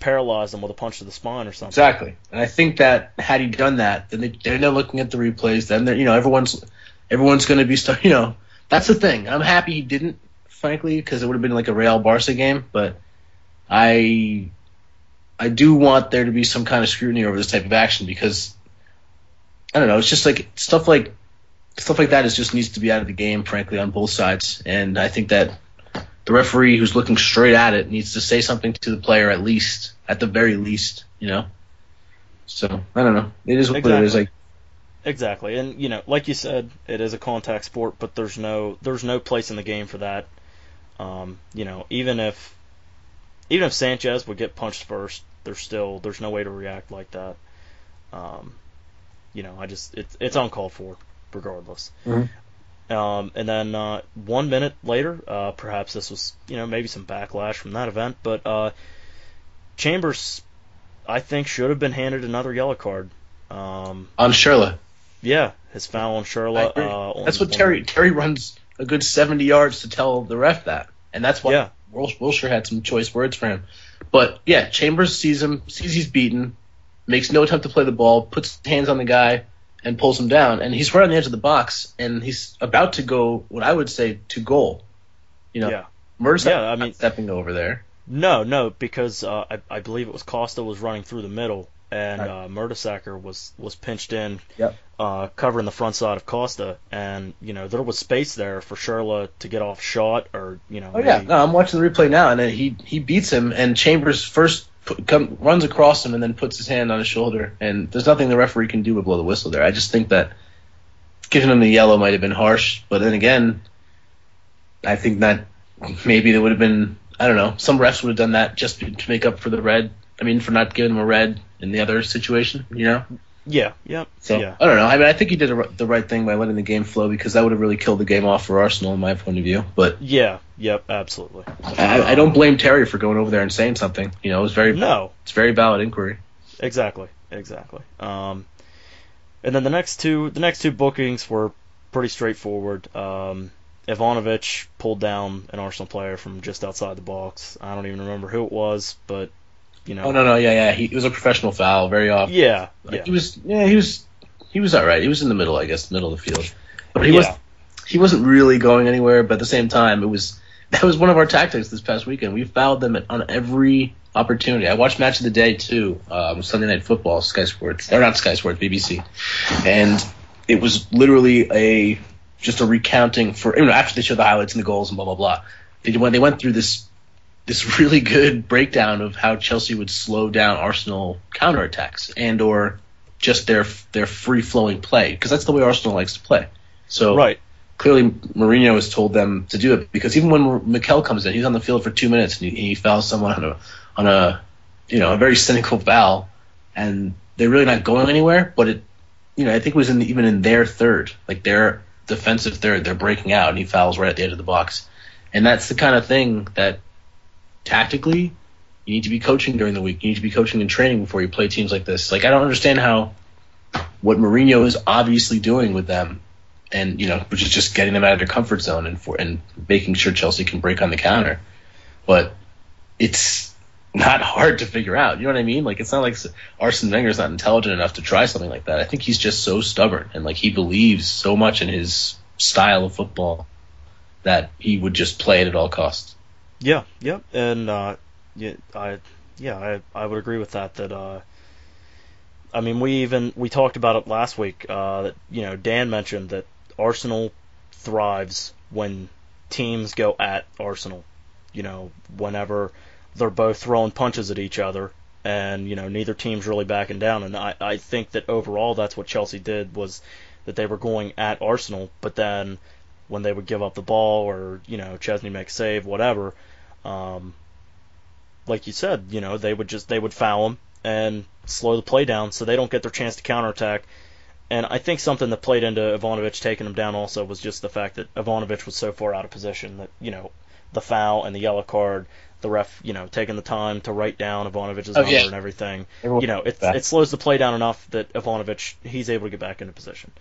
paralyzed him with a punch to the spine or something. Exactly, and I think that had he done that, then they're now looking at the replays. Then everyone's going to be that's the thing. I'm happy he didn't, frankly, because it would have been like a Real Barca game. But I do want there to be some kind of scrutiny over this type of action because I don't know. It's just like stuff like that just needs to be out of the game, frankly, on both sides. And I think that the referee who's looking straight at it needs to say something to the player at the very least. So I don't know. It is what it is. Like. Exactly, and like you said, it is a contact sport, but there's no place in the game for that. Even if Sanchez would get punched first, there's no way to react like that. It's uncalled for, regardless. Mm-hmm. And then 1 minute later, perhaps this was maybe some backlash from that event, but Chambers, I think, should have been handed another yellow card. On Schürrle. Yeah, his foul on Schürrle. That's what Terry runs a good 70 yards to tell the ref that, and that's why Wilshere had some choice words for him. But yeah, Chambers sees he's beaten, makes no attempt to play the ball, puts his hands on the guy, and pulls him down. And he's right on the edge of the box, and he's about to go what I would say to goal. Mertesacker not stepping over there. No, because I believe it was Costa was running through the middle, and Mertesacker was pinched in, covering the front side of Costa, and there was space there for Schürrle to get off shot, or I'm watching the replay now, and then he beats him, and Chambers first runs across him and then puts his hand on his shoulder, and there's nothing the referee can do but blow the whistle there. I just think that giving him the yellow might have been harsh, but then again, I think that maybe there would have been, I don't know, some refs would have done that just to make up for the red. I mean, for not giving him a red in the other situation, Yeah, yep. So, yeah. I don't know. I mean, I think he did the right thing by letting the game flow because that would have really killed the game off for Arsenal in my point of view. But yeah, yep, absolutely. I don't blame Terry for going over there and saying something. It was it's very valid inquiry. Exactly. And then the next two bookings were pretty straightforward. Ivanovic pulled down an Arsenal player from just outside the box. I don't even remember who it was, but Oh no, yeah. It was a professional foul, very often. Yeah. He was all right. He was in the middle, I guess, middle of the field. But he wasn't really going anywhere. But at the same time, that was one of our tactics this past weekend. We fouled them on every opportunity. I watched Match of the Day too, Sunday Night Football, Sky Sports, or not Sky Sports, BBC, and it was literally just a recounting for after they showed the highlights and the goals and blah blah blah. They went through this really good breakdown of how Chelsea would slow down Arsenal counterattacks and or just their free-flowing play, because that's the way Arsenal likes to play. So clearly Mourinho has told them to do it, because even when Mikel comes in, he's on the field for 2 minutes and he fouls someone on a very cynical foul, and they're really not going anywhere. But I think it was even in their third, like their defensive third, they're breaking out and he fouls right at the edge of the box, and that's the kind of thing that tactically you need to be coaching during the week. You need to be coaching and training before you play teams like this. Like, I don't understand what Mourinho is obviously doing with them, and which is just getting them out of their comfort zone and making sure Chelsea can break on the counter. But it's not hard to figure out. You know what I mean? Like, it's not like Arsene Wenger is not intelligent enough to try something like that. I think he's just so stubborn, and like he believes so much in his style of football that he would just play it at all costs. Yeah, and I would agree with that. That I mean, we talked about it last week. That Dan mentioned that Arsenal thrives when teams go at Arsenal. Whenever they're both throwing punches at each other, and neither team's really backing down. And I think that overall that's what Chelsea did, was that they were going at Arsenal, but then when they would give up the ball, or Chesney make a save, whatever, like you said, they would foul him and slow the play down so they don't get their chance to counterattack. And I think something that played into Ivanovic taking him down also was just the fact that Ivanovic was so far out of position that, the foul and the yellow card, the ref, taking the time to write down Ivanovic's number and everything, it slows the play down enough that Ivanovic, he's able to get back into position.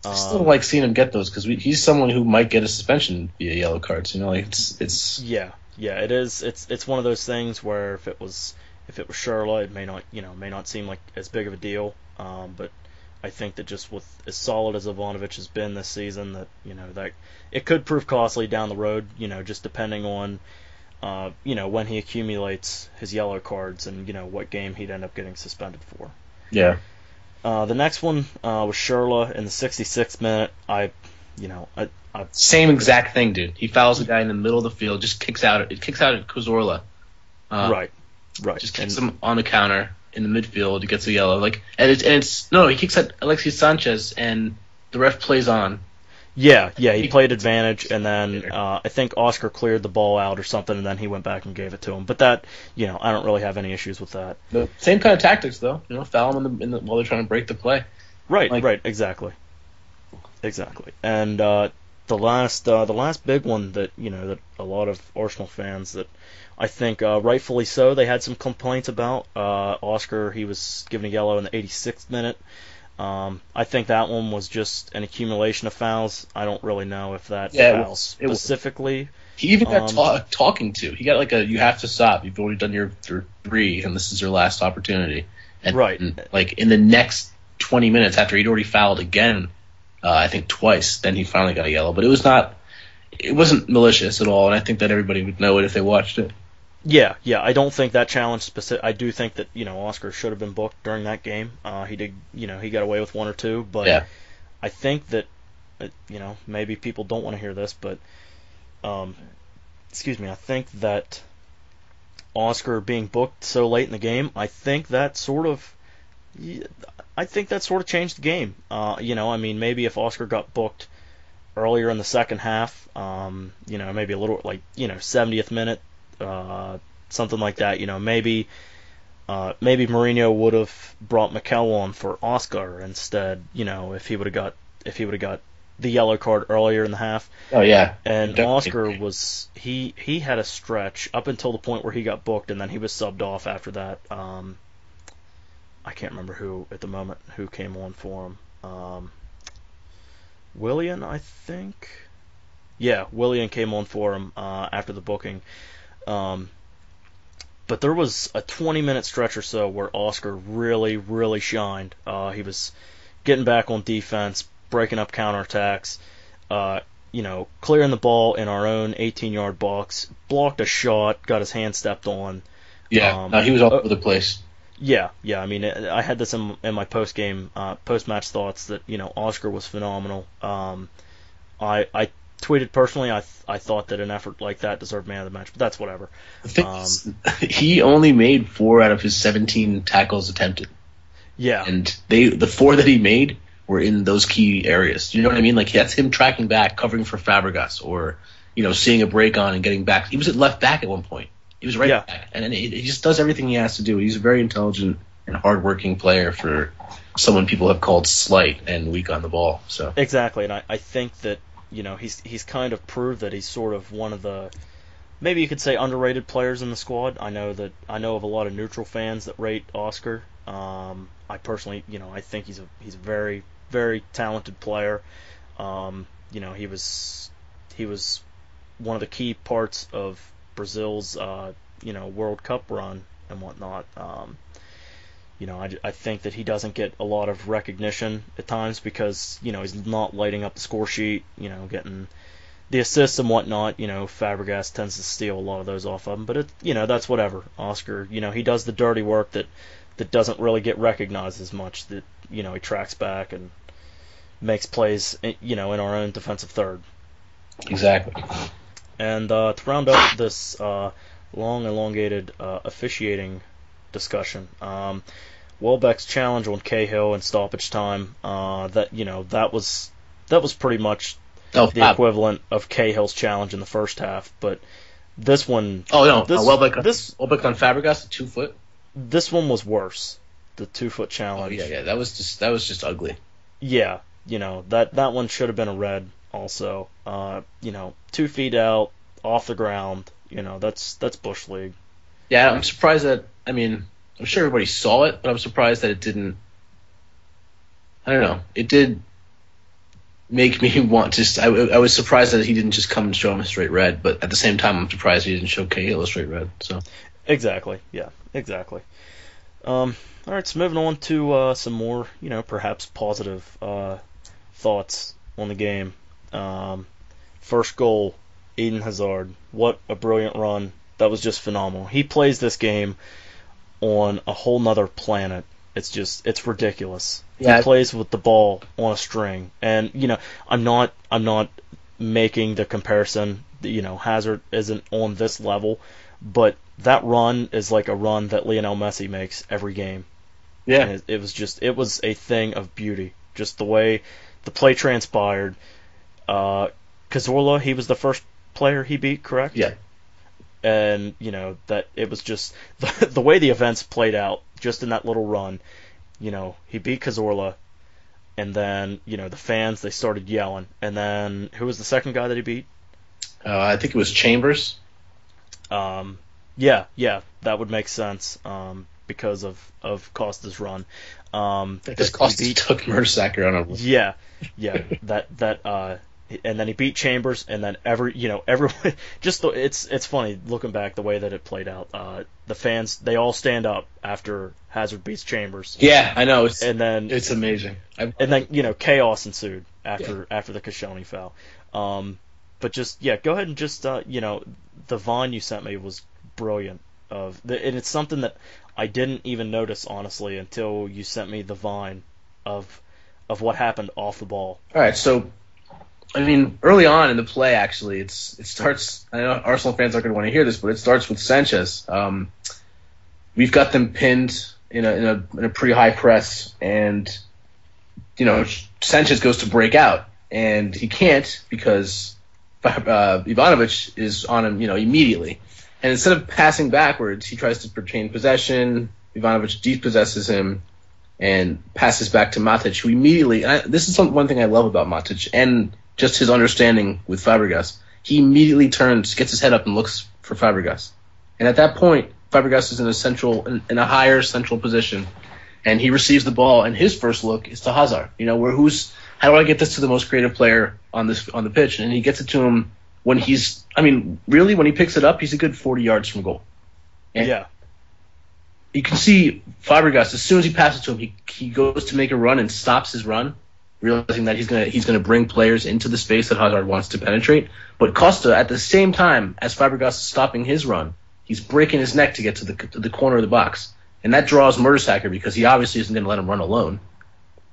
I still don't like seeing him get those, because he's someone who might get a suspension via yellow cards. It's Yeah, it is. It's one of those things where if it was Schürrle, it may not seem like as big of a deal. But I think that just with as solid as Ivanovic has been this season, that that it could prove costly down the road. Just depending on when he accumulates his yellow cards and what game he'd end up getting suspended for. Yeah. The next one was Schürrle in the 66th minute. Same exact thing, dude. He fouls the guy in the middle of the field, just kicks out. It kicks out at Cazorla. Right. Just kicks him on the counter in the midfield. He gets a yellow. He kicks at Alexis Sanchez, and the ref plays on. Yeah, he played advantage, and then I think Oscar cleared the ball out or something, and then he went back and gave it to him. But that, I don't really have any issues with that. The same kind of tactics, though. Foul him while they're trying to break the play. Right, exactly. And the last big one that that a lot of Arsenal fans, that I think rightfully so, they had some complaints about. Oscar, he was given a yellow in the 86th minute. I think that one was just an accumulation of fouls. I don't really know if that foul specifically. He even got talking to. He got you have to stop. You've already done your 3, and this is your last opportunity. And, right. And, in the next 20 minutes after he'd already fouled again, I think twice, then he finally got a yellow. But it wasn't malicious at all, and I think that everybody would know it if they watched it. Yeah, I don't think that challenge specific. I do think that Oscar should have been booked during that game. He did, he got away with 1 or 2, but yeah. I think that maybe people don't want to hear this, but I think that Oscar being booked so late in the game, I think that sort of changed the game. Maybe if Oscar got booked earlier in the second half, maybe a little 70th minute. Something like that, maybe Mourinho would have brought Mikel on for Oscar instead, if he would have got the yellow card earlier in the half. Oh yeah. And definitely. Oscar was he had a stretch up until the point where he got booked, and then he was subbed off after that. I can't remember who came on for him. Willian, I think. Yeah, Willian came on for him after the booking. But there was a 20-minute stretch or so where Oscar really, really shined. He was getting back on defense, breaking up counterattacks, clearing the ball in our own 18-yard box, blocked a shot, got his hand stepped on. Yeah, he was all over the place. Yeah. I had this in my post-match thoughts that Oscar was phenomenal. I tweeted personally, I thought that an effort like that deserved man of the match, but that's whatever. He only made 4 out of his 17 tackles attempted. Yeah. And the 4 that he made were in those key areas. You know what I mean? That's him tracking back, covering for Fabregas, or seeing a break on and getting back. He was at left back at one point. He was right back, and he just does everything he has to do. He's a very intelligent and hardworking player for someone people have called slight and weak on the ball. So exactly, and I think that he's kind of proved that he's sort of one of the, maybe you could say, underrated players in the squad. I know of a lot of neutral fans that rate Oscar. I personally, I think he's a very, very talented player. He was one of the key parts of Brazil's World Cup run and whatnot. I think that he doesn't get a lot of recognition at times because he's not lighting up the score sheet, getting the assists and whatnot. Fabregas tends to steal a lot of those off of him, but that's whatever. Oscar, he does the dirty work that doesn't really get recognized as much. That he tracks back and makes plays, in our own defensive third. Exactly. And to round up this elongated officiating discussion. Welbeck's challenge on Cahill in stoppage time. That was pretty much the equivalent of Cahill's challenge in the first half. But this one, Welbeck on Fabregas, 2 foot. This one was worse. The 2 foot challenge. Oh yeah, that was just ugly. Yeah, that one should have been a red. Also, 2 feet out, off the ground. That's bush league. Yeah, I'm surprised that. I mean, I'm sure everybody saw it, but I'm surprised that it didn't. I don't know. It did make me want to. I was surprised that he didn't just come and show him a straight red, but at the same time, I'm surprised he didn't show Cahill a straight red. So. Exactly. Yeah. Exactly. All right. So moving on to some more, perhaps positive thoughts on the game. First goal, Eden Hazard. What a brilliant run. That was just phenomenal. He plays this game on a whole nother planet. It's ridiculous. Yeah. He plays with the ball on a string. And, I'm not making the comparison. Hazard isn't on this level, but that run is like a run that Lionel Messi makes every game. Yeah. And it was a thing of beauty. Just the way the play transpired. Cazorla, he was the first player he beat, correct? Yeah. And, that it was just the way the events played out just in that little run. He beat Cazorla, and then, the fans, they started yelling. And then, who was the second guy that he beat? I think it was Chambers. Yeah, that would make sense because of Costa's run. Because Costa took Mertesacker on a... Yeah, that and then he beat Chambers, and then everyone it's funny looking back the way that it played out. The fans, they all stand up after Hazard beats Chambers. Yeah, I know. It's amazing. And then chaos ensued after the Koscielny foul. But just go ahead and just the Vine you sent me was brilliant. And it's something that I didn't even notice honestly until you sent me the Vine of what happened off the ball. All right, so. I mean, early on in the play, actually, it starts. I know Arsenal fans aren't going to want to hear this, but it starts with Sanchez. We've got them pinned in a pretty high press, and Sanchez goes to break out, and he can't because Ivanovic is on him, immediately. And instead of passing backwards, he tries to retain possession. Ivanovic depossesses him and passes back to Matic, who immediately. This is one thing I love about Matic, and just his understanding with Fabregas. He immediately turns, gets his head up, and looks for Fabregas. And at that point, Fabregas is in a higher central position, and he receives the ball. And his first look is to Hazard. How do I get this to the most creative player on the pitch? And he gets it to him when when he picks it up, he's a good 40 yards from goal. And yeah. You can see Fabregas, as soon as he passes to him, he goes to make a run and stops his run, realizing that he's gonna bring players into the space that Hazard wants to penetrate. But Costa, at the same time as Fabregas is stopping his run, he's breaking his neck to get to the corner of the box, and that draws Mertesacker because he obviously isn't going to let him run alone.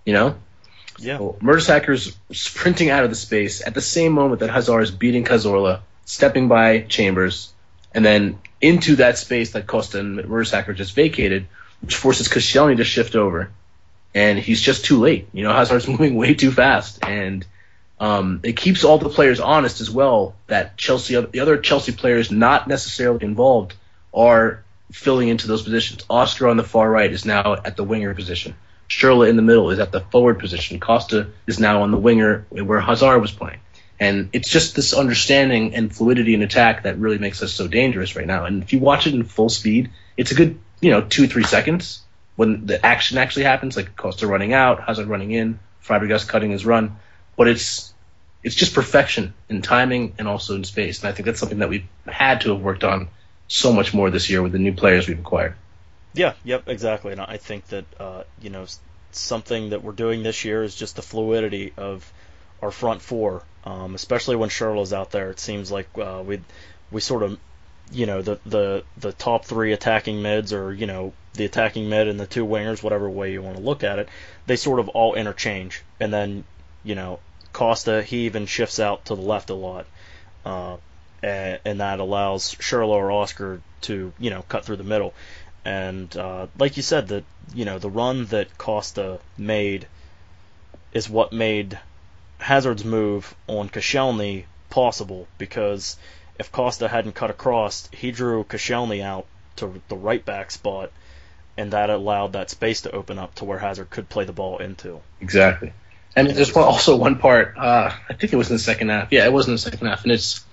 Yeah. Well, Mertesacker's sprinting out of the space at the same moment that Hazard is beating Cazorla, stepping by Chambers, and then into that space that Costa and Mertesacker just vacated, which forces Koscielny to shift over. And he's just too late. Hazard's moving way too fast. And it keeps all the players honest as well that the other Chelsea players not necessarily involved are filling into those positions. Oscar on the far right is now at the winger position. Schürrle in the middle is at the forward position. Costa is now on the winger where Hazard was playing. And it's just this understanding and fluidity in attack that really makes us so dangerous right now. And if you watch it in full speed, it's a good 2-3 seconds when the action actually happens, like Costa running out, Hazard running in, Fabregas cutting his run. But it's just perfection in timing and also in space. And I think that's something that we've had to have worked on so much more this year with the new players we've acquired. Yeah, yep, exactly. And I think that, something that we're doing this year is just the fluidity of our front four, especially when Schürrle's out there. It seems like we sort of, the top three attacking mids or, the attacking mid and the two wingers, whatever way you want to look at it, they sort of all interchange. And then, Costa, he even shifts out to the left a lot. and that allows Schürrle or Oscar to cut through the middle. And like you said, the run that Costa made is what made Hazard's move on Koscielny possible, because if Costa hadn't cut across, he drew Koscielny out to the right back spot, and that allowed that space to open up to where Hazard could play the ball into. Exactly. And there's also one part, I think it was in the second half. Yeah, it was in the second half. And it's,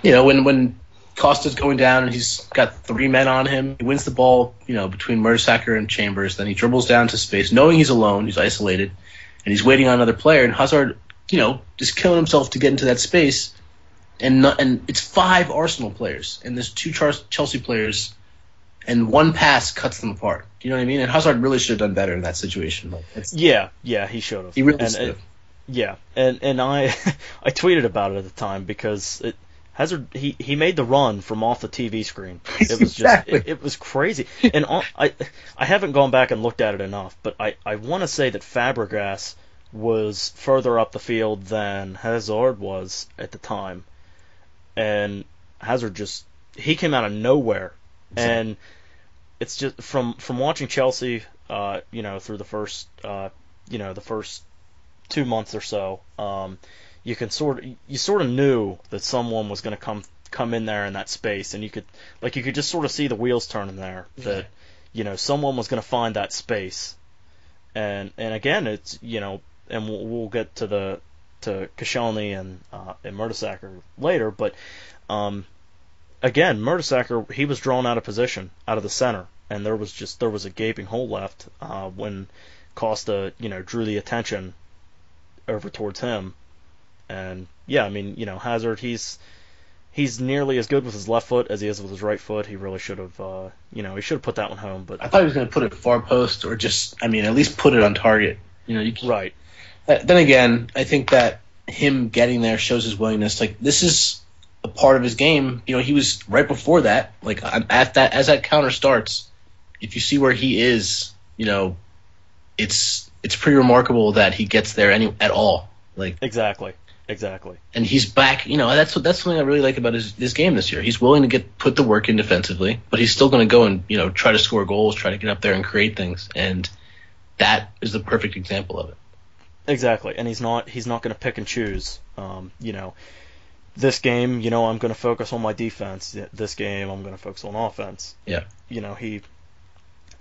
when Costa's going down and he's got 3 men on him, he wins the ball, between Mertesacker and Chambers. Then he dribbles down to space, knowing he's alone, he's isolated, and he's waiting on another player. And Hazard, just killing himself to get into that space. And it's 5 Arsenal players, and there's 2 Chelsea players, and one pass cuts them apart. Do you know what I mean? And Hazard really should have done better in that situation. Yeah, he should have. He really should have. Yeah, and I I tweeted about it at the time, because Hazard he made the run from off the TV screen. It was exactly. just it was crazy. And I haven't gone back and looked at it enough, but I want to say that Fabregas was further up the field than Hazard was at the time. And Hazard he came out of nowhere. Exactly. And it's just from watching Chelsea, through the first, the first 2 months or so, you sort of knew that someone was going to come in there in that space, and you could just sort of see the wheels turning there, that someone was going to find that space, and again, it's and we'll get to Koscielny and Mertesacker later, but again, Mertesacker, he was drawn out of position, out of the center, and there was a gaping hole left when Costa, drew the attention over towards him. And yeah, I mean, Hazard, he's nearly as good with his left foot as he is with his right foot. He really should have, he should have put that one home. But I thought he was going to put it far post, or at least put it on target. Right. Then again, I think that him getting there shows his willingness. Like, this is a part of his game. He was right before that. Like, as that counter starts, if you see where he is, it's pretty remarkable that he gets there at all. Like, exactly. And he's back. That's something I really like about his game this year. He's willing to put the work in defensively, but he's still going to go and try to score goals, try to get up there and create things. And that is the perfect example of it. Exactly, and he's not going to pick and choose. This game, I'm going to focus on my defense. This game, I'm going to focus on offense. Yeah.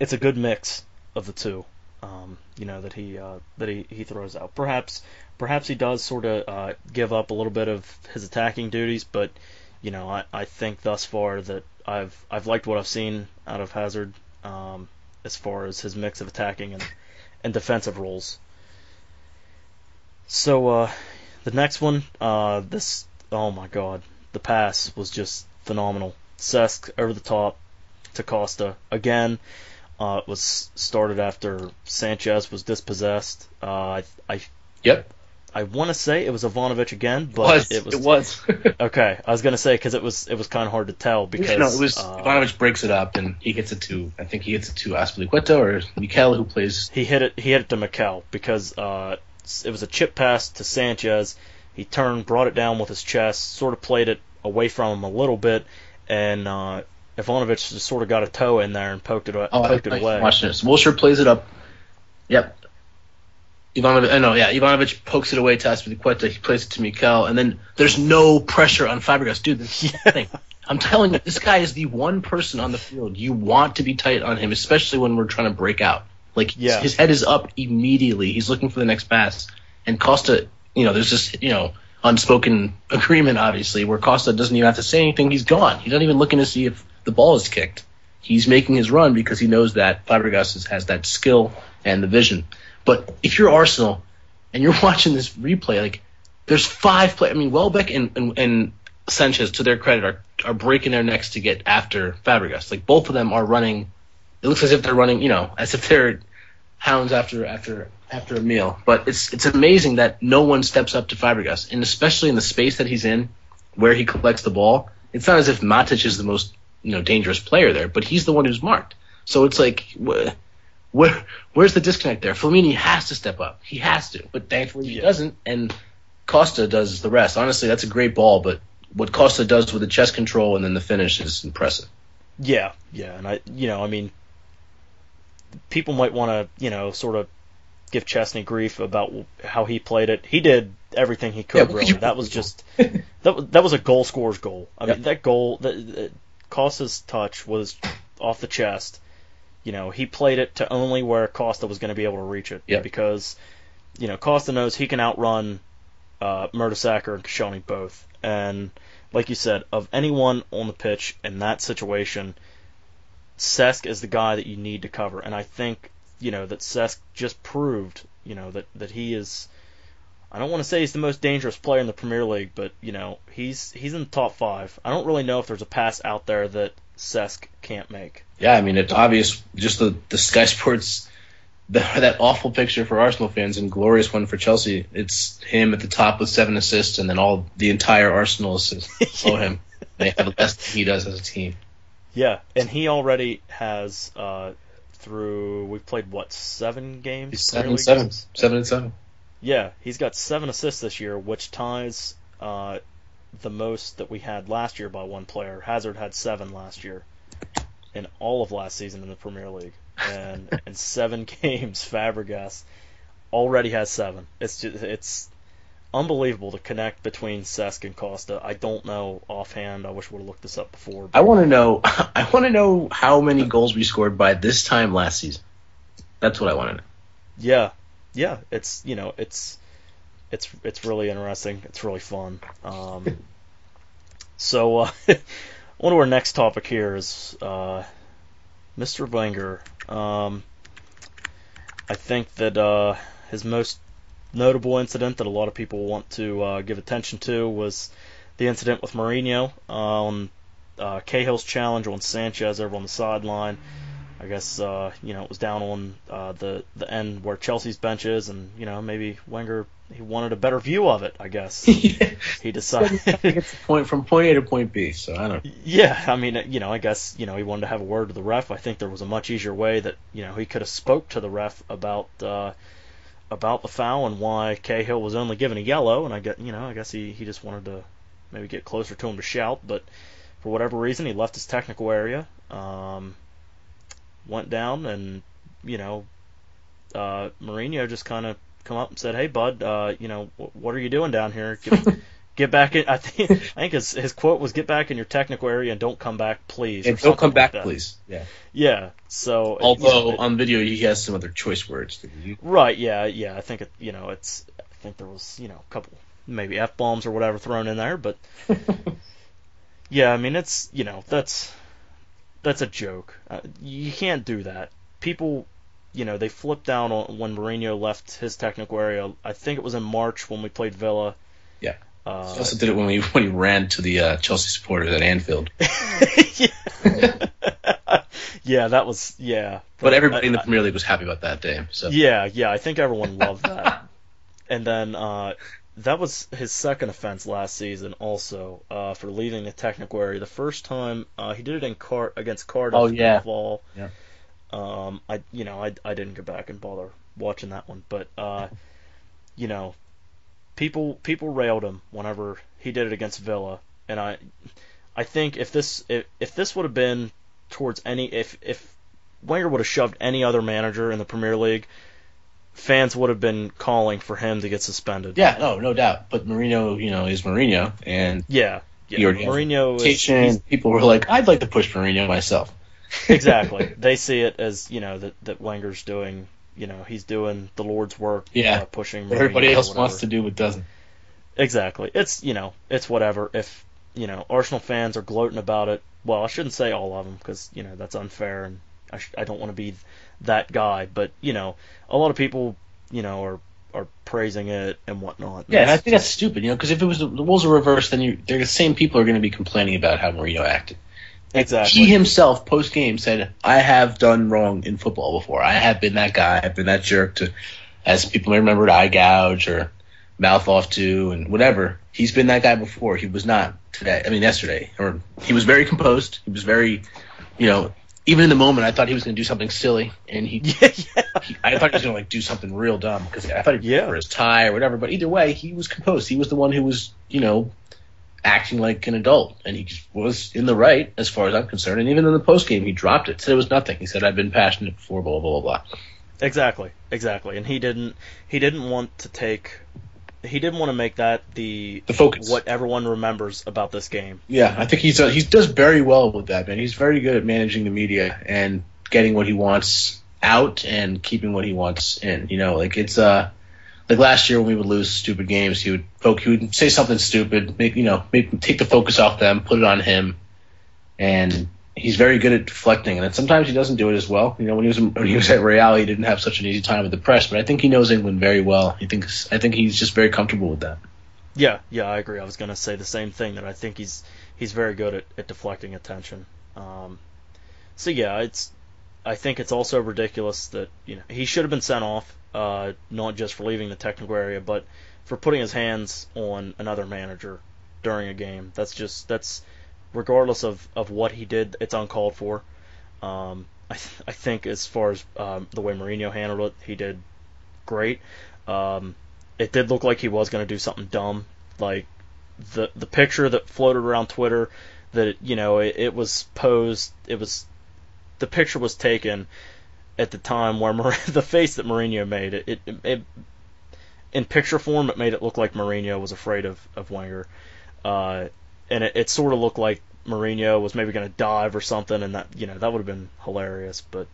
It's a good mix of the two. That he throws out. Perhaps he does sort of give up a little bit of his attacking duties, but I think thus far that I've liked what I've seen out of Hazard as far as his mix of attacking and defensive roles. So the next one, oh my God, the pass was just phenomenal. Cesc over the top to Costa again. It was started after Sanchez was dispossessed. Yep. I want to say it was Ivanovic again, but it was. Okay, I was going to say, because it was kind of hard to tell, because it was Ivanovic breaks it up and he hits it to, I think he hits it to Azpilicueta or Mikel, who plays. He hit it to Mikel, because it was a chip pass to Sanchez. He turned, brought it down with his chest, sort of played it away from him a little bit, and Ivanovic just sort of got a toe in there and poked it away. Watching this. Wilshere plays it up. Yep. Ivanovic pokes it away to Azpilicueta. He plays it to Mikel, and then there's no pressure on Fabregas. Dude, this is the thing. I'm telling you, this guy is the one person on the field you want to be tight on him, especially when we're trying to break out. Like, his head is up immediately. He's looking for the next pass. And Costa, there's this, unspoken agreement, obviously, where Costa doesn't even have to say anything. He's gone. He's not even looking to see if the ball is kicked. He's making his run because he knows that Fabregas has that skill and the vision. But if you're Arsenal and you're watching this replay, like, there's 5 players. I mean, Welbeck and Sanchez, to their credit, are breaking their necks to get after Fabregas. Like, both of them are running. It looks as if they're running, as if they're hounds after a meal. But it's amazing that no one steps up to Fabregas, and especially in the space that he's in, where he collects the ball. It's not as if Matic is the most dangerous player there, but he's the one who's marked. So it's like, where's the disconnect there? Flamini has to step up. He has to, but thankfully he doesn't, and Costa does the rest. Honestly, that's a great ball, but what Costa does with the chest control and then the finish is impressive. Yeah, and I mean, people might want to, sort of give Chesney grief about how he played it. He did everything he could. Really, that was just that was a goal scorer's goal. I mean, that goal, Costa's touch was off the chest. He played it to only where Costa was going to be able to reach it. Because, Costa knows he can outrun Mertesacker and Koscielny both. And like you said, of anyone on the pitch in that situation, Cesc is the guy that you need to cover. And I think, that Cesc just proved, that he is, I don't want to say he's the most dangerous player in the Premier League, but, he's in the top 5. I don't really know if there's a pass out there that Cesc can't make. Yeah, I mean, it's obvious, just the Sky Sports, that awful picture for Arsenal fans and glorious one for Chelsea. It's him at the top with 7 assists and then the entire Arsenal assists below him. They have less than he does as a team. Yeah, and he already has, we've played, 7 games? 7 and 7. Yeah, he's got 7 assists this year, which ties the most that we had last year by one player. Hazard had 7 last year in all of last season in the Premier League. And in 7 games, Fabregas already has 7. It's unbelievable to connect between Cesc and Costa. I don't know offhand. I wish we would have looked this up before. I want to know how many goals we scored by this time last season. That's what I want to know. Yeah. It's it's really interesting. It's really fun. So on to our next topic here is Mr. Wenger. I think that his most notable incident that a lot of people want to give attention to was the incident with Mourinho on Cahill's challenge on Sanchez over on the sideline. I guess it was down on the end where Chelsea's bench is, and maybe Wenger, he wanted a better view of it. I guess he decided it's from point A to point B. So I don't. Yeah, I mean, I guess he wanted to have a word with the ref. I think there was a much easier way that he could have spoke to the ref about the foul and why Cahill was only given a yellow. And I guess he just wanted to maybe get closer to him to shout, but for whatever reason he left his technical area. Went down, and Mourinho just kind of come up and said, "Hey, bud, what are you doing down here? Get back in." I think his quote was, "Get back in your technical area and don't come back, please." And don't come back, please. Yeah. Yeah. So although on video he has some other choice words. Right. Yeah. I think I think there was a couple maybe F-bombs or whatever thrown in there, but yeah, I mean it's that's a joke. You can't do that. People, they flipped out on when Mourinho left his technical area. I think it was in March when we played Villa. Yeah. He also did it when he ran to the Chelsea supporters at Anfield. Yeah, that was But everybody in the Premier League was happy about that day. So yeah, I think everyone loved that. And then that was his second offense last season, also for leaving the technical area. The first time he did it against Cardiff. Oh yeah. In the fall. Yeah. I didn't go back and bother watching that one, but people railed him whenever he did it against Villa, and I think if this would have been towards if Wenger would have shoved any other manager in the Premier League, fans would have been calling for him to get suspended. Yeah, no doubt. But Mourinho, is Mourinho, and Mourinho is. People were like, I'd like to push Mourinho myself. Exactly. They see it as that Wenger's doing. He's doing the Lord's work. Yeah. Pushing. What everybody else wants to do, but doesn't. Exactly. It's it's whatever. If Arsenal fans are gloating about it, well, I shouldn't say all of them because that's unfair, and I don't want to be that guy, but a lot of people are praising it and whatnot. Yeah, and I think that's stupid, because if it was the roles are reversed, then the same people are going to be complaining about how Mourinho acted. Exactly. He himself post game said, "I have done wrong in football before. I have been that guy. I've been that jerk to, as people may remember, to eye gouge or mouth off to and whatever. He's been that guy before. He was not today. I mean, yesterday. Or he was very composed. He was very, even in the moment, I thought he was going to do something silly, and I thought he was going to do something real dumb because I thought he'd for his tie or whatever. But either way, he was composed. He was the one who was, acting like an adult, and he was in the right as far as I'm concerned. And even in the post game, he dropped it. Said it was nothing. He said, "I've been passionate before." Blah blah blah blah. Exactly. And he didn't want to make that the focus, what everyone remembers about this game. Yeah, I think he does very well with that, man. He's very good at managing the media and getting what he wants out and keeping what he wants in. It's like last year when we would lose stupid games, he would say something stupid, make take the focus off them, put it on him, and he's very good at deflecting. And sometimes he doesn't do it as well. When he was at Real, he didn't have such an easy time with the press, but I think he knows England very well. I think he's just very comfortable with that. Yeah, I agree. I was going to say the same thing, that I think he's very good at deflecting attention. So yeah, I think it's also ridiculous that he should have been sent off. Not just for leaving the technical area, but for putting his hands on another manager during a game. That's regardless of what he did, it's uncalled for. I think as far as the way Mourinho handled it, he did great. It did look like he was going to do something dumb, like the picture that floated around Twitter that it was posed. The picture was taken at the time where the face that Mourinho made, it in picture form, it made it look like Mourinho was afraid of Wenger, and it sort of looked like Mourinho was maybe going to dive or something, and that that would have been hilarious. But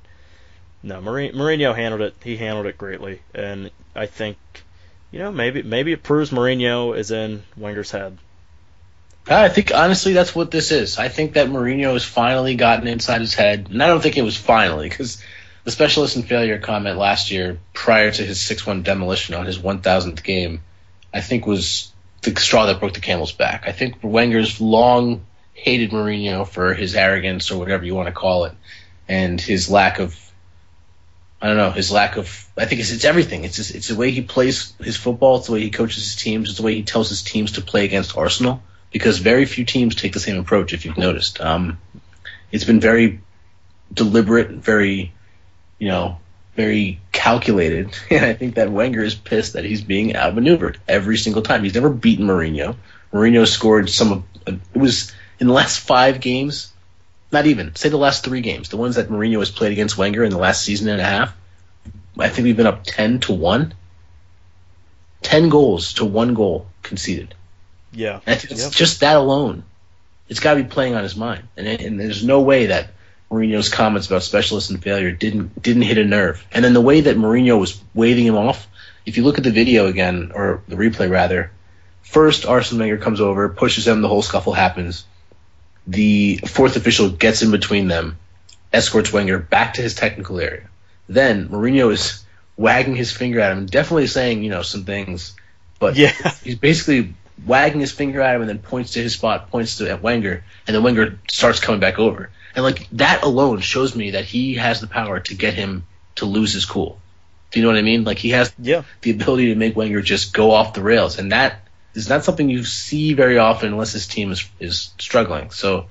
no, Mourinho handled it. He handled it greatly, and I think maybe it proves Mourinho is in Wenger's head. I think, honestly, that's what this is. I think that Mourinho has finally gotten inside his head, and I don't think it was finally, because the specialist in failure comment last year, prior to his 6-1 demolition on his 1,000th game, I think was the straw that broke the camel's back. I think Wenger's long hated Mourinho for his arrogance, or whatever you want to call it, and his lack of, I think it's everything. It's the way he plays his football, it's the way he coaches his teams, it's the way he tells his teams to play against Arsenal, because very few teams take the same approach, if you've noticed. It's been very deliberate, very calculated, and I think that Wenger is pissed that he's being outmaneuvered every single time. He's never beaten Mourinho. Mourinho scored it was in the last 5 games, not even, say the last 3 games, the ones that Mourinho has played against Wenger in the last season and a half, I think we've been up 10-1. 10 goals to 1 goal conceded. Yeah. And I think it's just that alone. It's got to be playing on his mind. And there's no way that Mourinho's comments about specialists and failure didn't hit a nerve. And then the way that Mourinho was waving him off, if you look at the video again, or the replay rather, first Arsene Wenger comes over, pushes him, the whole scuffle happens. The 4th official gets in between them, escorts Wenger back to his technical area. Then Mourinho is wagging his finger at him, definitely saying, some things, but he's basically wagging his finger at him and then points to his spot, at Wenger, and then Wenger starts coming back over. And that alone shows me that he has the power to get him to lose his cool. Do you know what I mean? He has the ability to make Wenger just go off the rails, and that is not something you see very often unless his team is struggling. So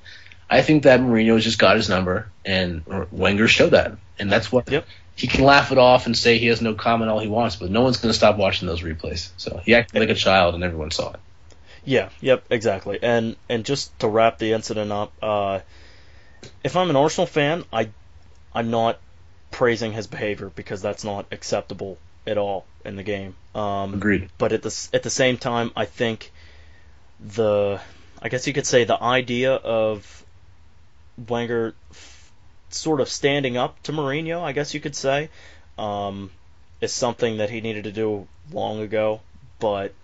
I think that Mourinho just got his number, and Wenger showed that, and that's what he can laugh it off and say he has no comment all he wants, but no one's going to stop watching those replays. So he acted like a child, and everyone saw it. Yeah, exactly. And just to wrap the incident up, if I'm an Arsenal fan, I'm not praising his behavior, because that's not acceptable at all in the game. Agreed. But at the same time, I think I guess you could say the idea of Wenger sort of standing up to Mourinho, I guess you could say, is something that he needed to do long ago. But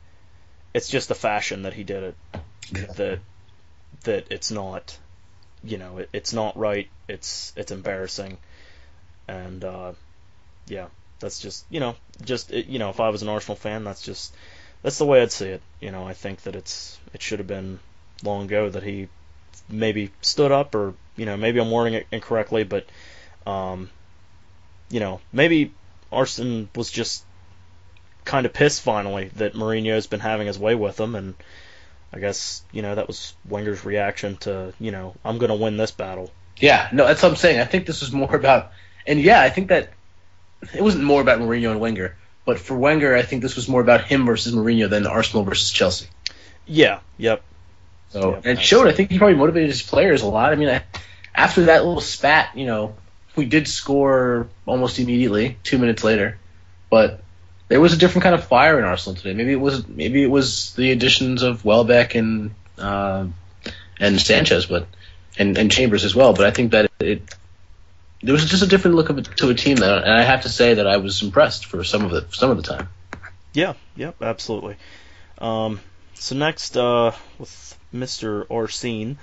it's just the fashion that he did it that it's not. It's not right. It's embarrassing, and that's just if I was an Arsenal fan, that's the way I'd see it. I think that it should have been long ago that he maybe stood up, or maybe I'm wording it incorrectly, but maybe Arsene was just kind of pissed finally that Mourinho's been having his way with him, and I guess, that was Wenger's reaction to, I'm going to win this battle. Yeah, no, that's what I'm saying. I think this was more about, and I think that it wasn't more about Mourinho and Wenger, but for Wenger, I think this was more about him versus Mourinho than Arsenal versus Chelsea. Yeah, yep. So and it showed. I think he probably motivated his players a lot. I mean, after that little spat, we did score almost immediately, 2 minutes later, but there was a different kind of fire in Arsenal today. Maybe it was the additions of Welbeck and Sanchez, and Chambers as well. But I think that there was just a different look to a team, and I have to say that I was impressed for some of the time. Yeah, absolutely. So next, with Mr. Arsene,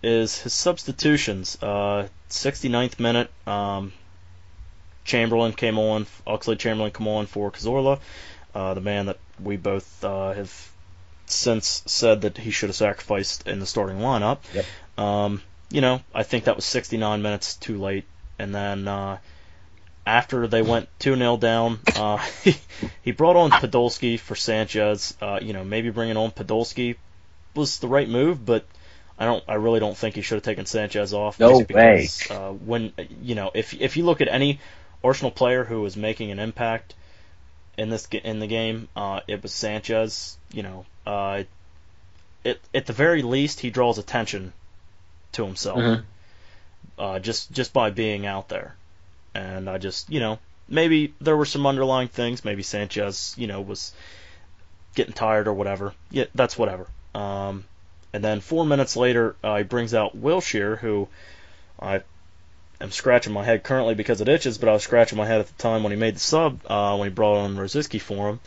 is his substitutions. 69th minute, Oxlade-Chamberlain came on for Cazorla, the man that we both have since said that he should have sacrificed in the starting lineup. Yep. I think that was 69 minutes too late. And then after they went 2-0 down, he brought on Podolski for Sanchez. Maybe bringing on Podolski was the right move, but I really don't think he should have taken Sanchez off. No way. If you look at any Arsenal player who was making an impact in the game, it was Sanchez. At the very least, he draws attention to himself, just by being out there. And I just, maybe there were some underlying things. Maybe Sanchez, was getting tired or whatever. Yeah, that's whatever. And then 4 minutes later, he brings out Wilshere, who I am scratching my head currently because it itches, but I was scratching my head at the time when he made the sub, when he brought on Rosicky for him.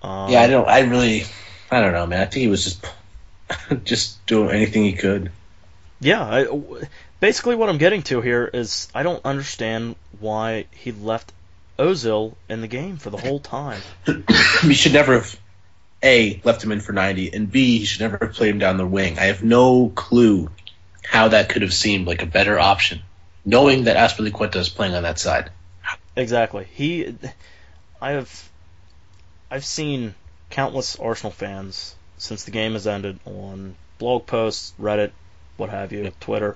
I don't know, man. I think he was just doing anything he could. Yeah, basically what I'm getting to here is I don't understand why he left Ozil in the game for the whole time. He should never have, A, left him in for 90, and B, he should never have played him down the wing. I have no clue how that could have seemed like a better option, knowing that Azpilicueta is playing on that side. Exactly. I've seen countless Arsenal fans since the game has ended on blog posts, Reddit, what have you, Twitter,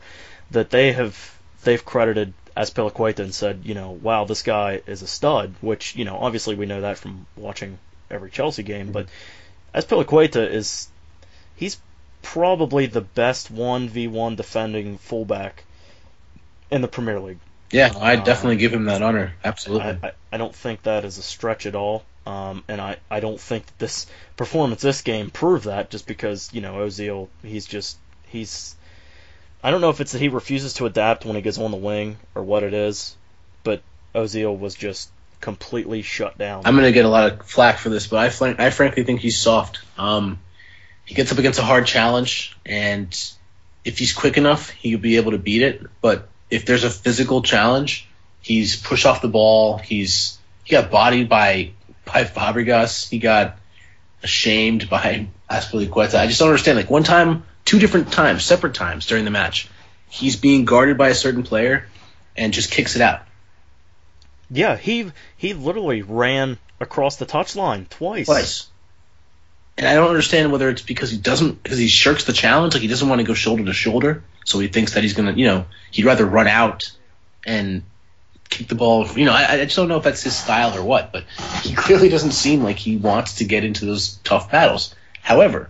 that they've credited Azpilicueta and said, wow, this guy is a stud, which, obviously we know that from watching every Chelsea game, but Azpilicueta he's probably the best 1v1 defending fullback in the Premier League. Yeah, I definitely give him that honor. Absolutely. I don't think that is a stretch at all. And I don't think that this performance this game proved that, just because, Ozil, I don't know if it's that he refuses to adapt when he gets on the wing or what it is, but Ozil was just completely shut down. I'm going to get a lot of flack for this, but I frankly think he's soft. He gets up against a hard challenge, and if he's quick enough, he'll be able to beat it. But if there's a physical challenge, he's pushed off the ball. He got bodied by Fabregas. He got ashamed by Azpilicueta. I just don't understand. Like, one time, 2 different times, separate times during the match, he's being guarded by a certain player and just kicks it out. Yeah, he literally ran across the touchline twice. And I don't understand whether it's because he shirks the challenge, like he doesn't want to go shoulder to shoulder, so he thinks that he's going to, he'd rather run out and kick the ball. I just don't know if that's his style or what, but he clearly doesn't seem like he wants to get into those tough battles. However,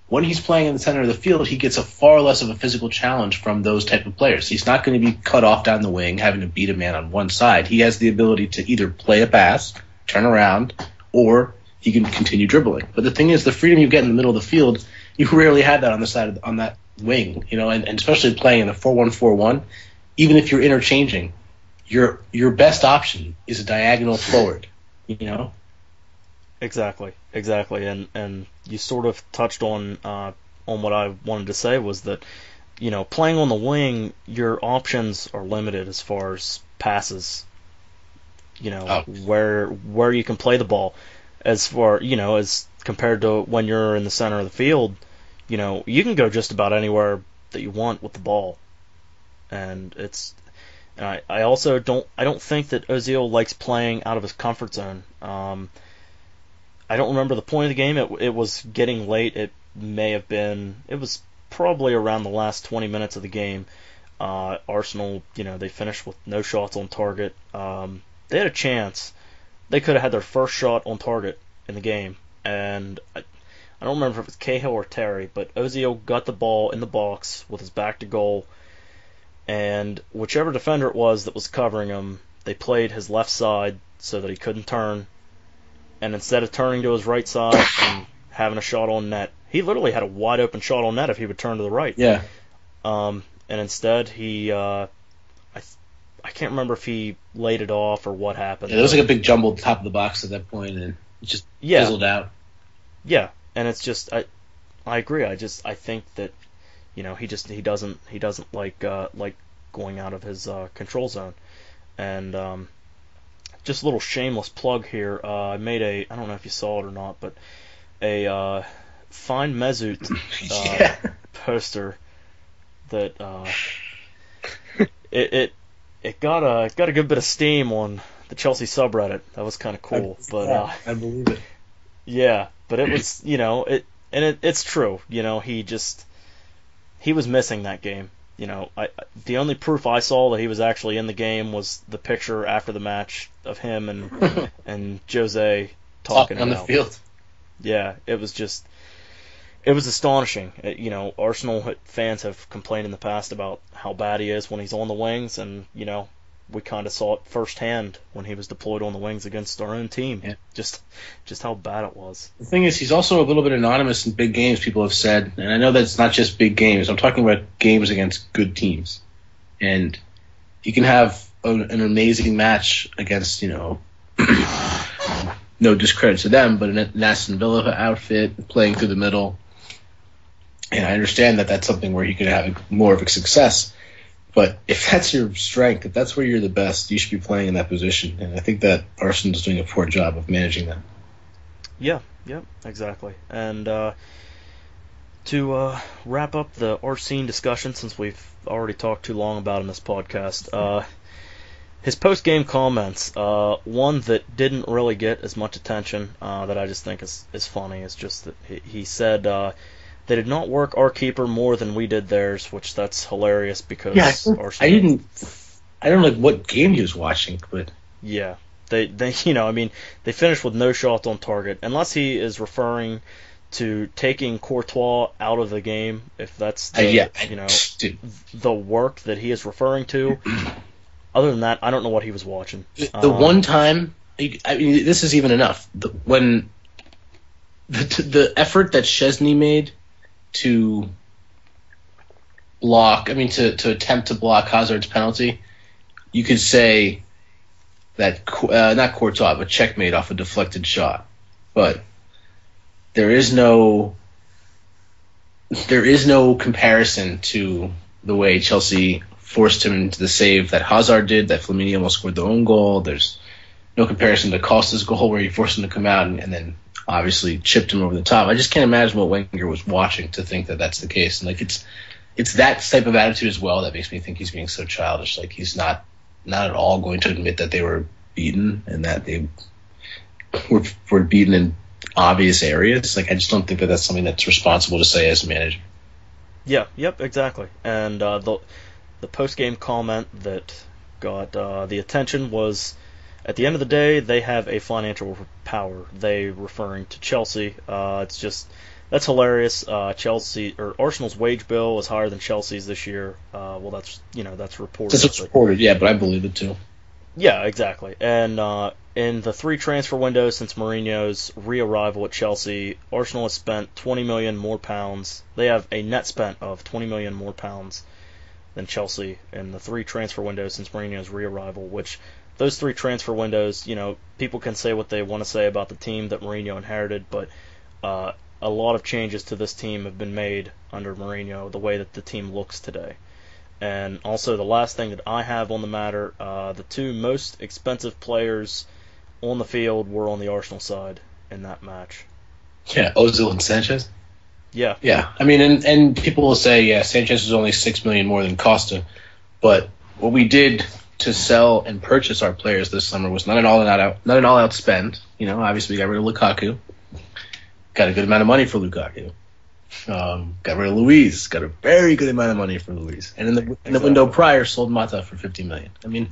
when he's playing in the center of the field, he gets a far less of a physical challenge from those type of players. He's not going to be cut off down the wing, having to beat a man on one side. He has the ability to either play a pass, turn around, or he can continue dribbling. But the thing is, the freedom you get in the middle of the field, you rarely have that on the side on that wing. And especially playing in a 4-1-4-1, even if you're interchanging, your best option is a diagonal forward. Exactly, and you sort of touched on what I wanted to say, was that playing on the wing, your options are limited as far as passes. Where you can play the ball, as far as compared to when you're in the center of the field, you can go just about anywhere that you want with the ball, and I also don't think that Ozil likes playing out of his comfort zone. I don't remember the point of the game. It was getting late. It was probably around the last 20 minutes of the game. Arsenal, they finished with no shots on target. They had a chance. They could have had their first shot on target in the game, and I don't remember if it was Cahill or Terry, but Ozil got the ball in the box with his back to goal, and whichever defender it was that was covering him, they played his left side so that he couldn't turn, and instead of turning to his right side and having a shot on net, he literally had a wide open shot on net if he would turn to the right. Yeah. And instead he, I can't remember if he laid it off or what happened. Yeah, there was like a big jumble at the top of the box at that point, and it just fizzled out. Yeah, and it's just I agree. I think that he doesn't like going out of his control zone. And just a little shameless plug here. I made I don't know if you saw it or not, but a Find Mesut poster that it got a good bit of steam on the Chelsea subreddit. That was kind of cool. I believe it. Yeah, but it was it's true. He was missing that game. The only proof I saw that he was actually in the game was the picture after the match of him and Jose talking on the field. Yeah, it was astonishing. Arsenal fans have complained in the past about how bad he is when he's on the wings, and we kind of saw it firsthand when he was deployed on the wings against our own team. Yeah. Just how bad it was. The thing is, he's also a little bit anonymous in big games, people have said. And I know that it's not just big games. I'm talking about games against good teams. And you can have an amazing match against, no discredit to them, but an Aston Villa outfit playing through the middle. And I understand that that's something where he could have more of a success. But if that's your strength, if that's where you're the best, you should be playing in that position. And I think that Arsenal's doing a poor job of managing that. Yeah, exactly. And to wrap up the Arsene discussion, since we've already talked too long about him in this podcast, his post-game comments, one that didn't really get as much attention that I just think is funny, is just that he said... they did not work our keeper more than we did theirs, which that's hilarious because Arsenal... I don't know what game he was watching, but yeah, they they finished with no shots on target, unless he is referring to taking Courtois out of the game. If that's the work that he is referring to. Other than that, I don't know what he was watching. The one time, this is even enough. When the effort that Szczesny made to attempt to block Hazard's penalty, you could say that not Courtois, but checkmate off a deflected shot. But there is no comparison to the way Chelsea forced him into the save that Hazard did, that Flamini almost scored their own goal. There's no comparison to Costa's goal where he forced him to come out and then obviously chipped him over the top. I just can't imagine what Wenger was watching to think that that's the case. And it's that type of attitude as well that makes me think he's being so childish. Like, he's not at all going to admit that they were beaten and that they were beaten in obvious areas. Like, I just don't think that that's something that's responsible to say as a manager. Yeah, yep, exactly. And the post-game comment that got the attention was, at the end of the day, they have a financial power. They referring to Chelsea. That's hilarious. Arsenal's wage bill is higher than Chelsea's this year. Well, that's reported. That's what's reported, yeah, but I believe it too. Yeah, exactly. And in the 3 transfer windows since Mourinho's re-arrival at Chelsea, Arsenal has spent 20 million more pounds. They have a net spent of 20 million more pounds than Chelsea in the 3 transfer windows since Mourinho's re-arrival, which those 3 transfer windows, people can say what they want to say about the team that Mourinho inherited, but a lot of changes to this team have been made under Mourinho, the way that the team looks today. And also, the last thing that I have on the matter, the 2 most expensive players on the field were on the Arsenal side in that match. Yeah, Ozil and Sanchez? Yeah. Yeah, I mean, and people will say, yeah, Sanchez was only 6 million more than Costa, but what we did to sell and purchase our players this summer was not an all-out spend. Obviously we got rid of Lukaku, got a good amount of money for Lukaku. Got rid of Luiz, got a very good amount of money for Luiz, and in the window prior sold Mata for 50 million. I mean,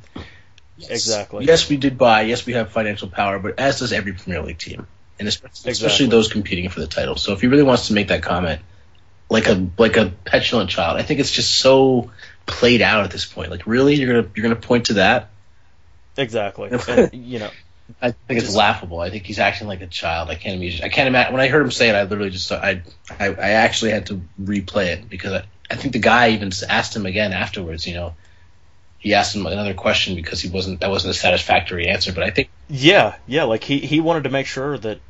exactly. Yes, we did buy. Yes, we have financial power, but as does every Premier League team. and especially those competing for the title. So if he really wants to make that comment, like a petulant child, I think it's just so played out at this point. Like, really, you're gonna point to that? Exactly. And, I think it's laughable. I think he's acting like a child. I can't imagine. When I heard him say it, I literally just I actually had to replay it because I think the guy even asked him again afterwards. He asked him another question because that wasn't a satisfactory answer. But I think like he wanted to make sure that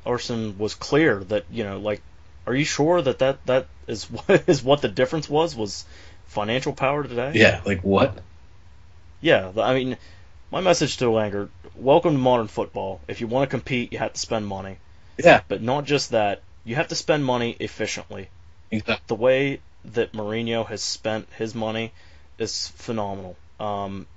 Arsene was clear that like, are you sure that is what the difference was financial power today? Yeah, like what? Yeah, I mean, my message to Wenger: welcome to modern football. If you want to compete, you have to spend money. Yeah. But not just that, you have to spend money efficiently. Exactly. The way that Mourinho has spent his money is phenomenal.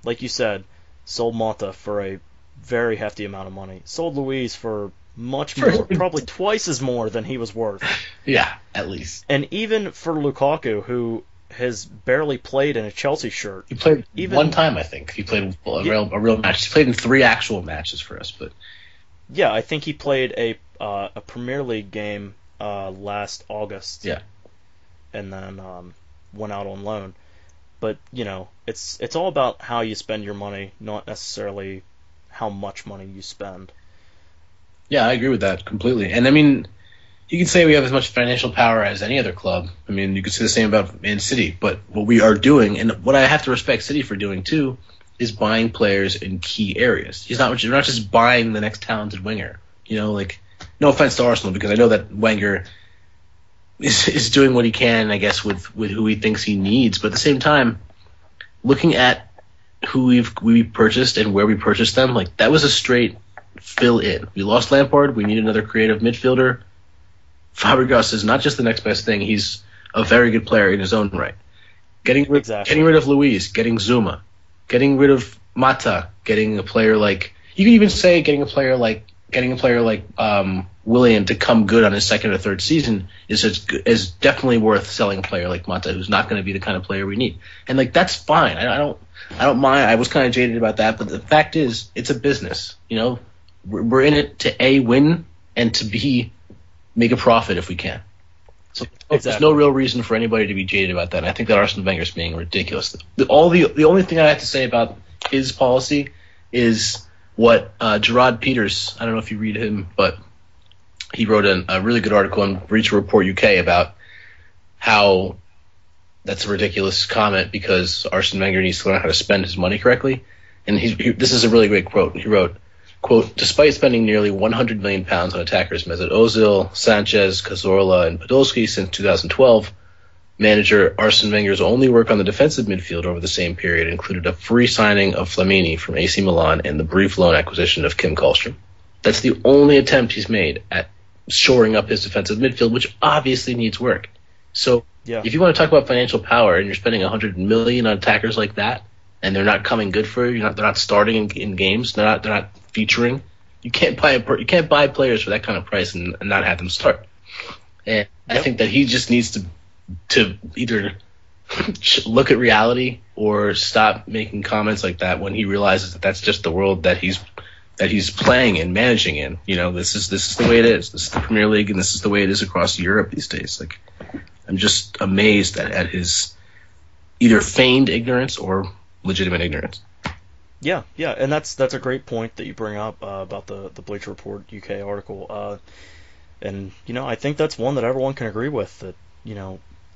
Like you said, sold Mata for a very hefty amount of money. Sold Luiz for much more, probably twice as more than he was worth. Yeah, at least. And even for Lukaku, who has barely played in a Chelsea shirt. He played one time, I think. He played a real match. He played in 3 actual matches for us, but yeah, I think he played a Premier League game last August. Yeah, and then went out on loan. But it's all about how you spend your money, not necessarily how much money you spend. Yeah, I agree with that completely. And I mean, you can say we have as much financial power as any other club. I mean, you could say the same about Man City. But what we are doing, and what I have to respect City for doing too, is buying players in key areas. You're not just buying the next talented winger. Like, no offense to Arsenal, because I know that Wenger is doing what he can, I guess, with who he thinks he needs. But at the same time, looking at who we purchased and where we purchased them, like, that was a straight fill in. We lost Lampard. We need another creative midfielder. Fabregas is not just the next best thing. He's a very good player in his own right. Getting rid of Luiz, getting Zuma, getting rid of Mata, getting a player like, you can even say getting a player like Willian to come good on his second or third season is definitely worth selling a player like Mata, who's not going to be the kind of player we need. And like, that's fine. I don't mind. I was kind of jaded about that, but the fact is, it's a business. We're in it to A, win, and to B, make a profit if we can. So There's no real reason for anybody to be jaded about that. And I think that Arsene Wenger is being ridiculous. The only thing I have to say about his policy is what Gerard Peters, I don't know if you read him, but he wrote a really good article in Bleacher Report UK about how that's a ridiculous comment because Arsene Wenger needs to learn how to spend his money correctly. And this is a really great quote. He wrote, quote, despite spending nearly £100 million on attackers Mesut Ozil, Sanchez, Cazorla, and Podolski since 2012, manager Arsene Wenger's only work on the defensive midfield over the same period included a free signing of Flamini from AC Milan and the brief loan acquisition of Kim Kallstrom. That's the only attempt he's made at shoring up his defensive midfield, which obviously needs work. So if you want to talk about financial power and you're spending $100 million on attackers like that, and they're not coming good for you, they're not starting in games, they're not featuring, you can't buy players for that kind of price and not have them start. And I think that he just needs to either look at reality or stop making comments like that when he realizes that that's just the world that he's playing and managing in. This is the way it is. This is the Premier League, and this is the way it is across Europe these days. Like, I'm just amazed at his either feigned ignorance or legitimate ignorance. Yeah, and that's a great point that you bring up about the Bleacher Report UK article. And I think that's one that everyone can agree with. That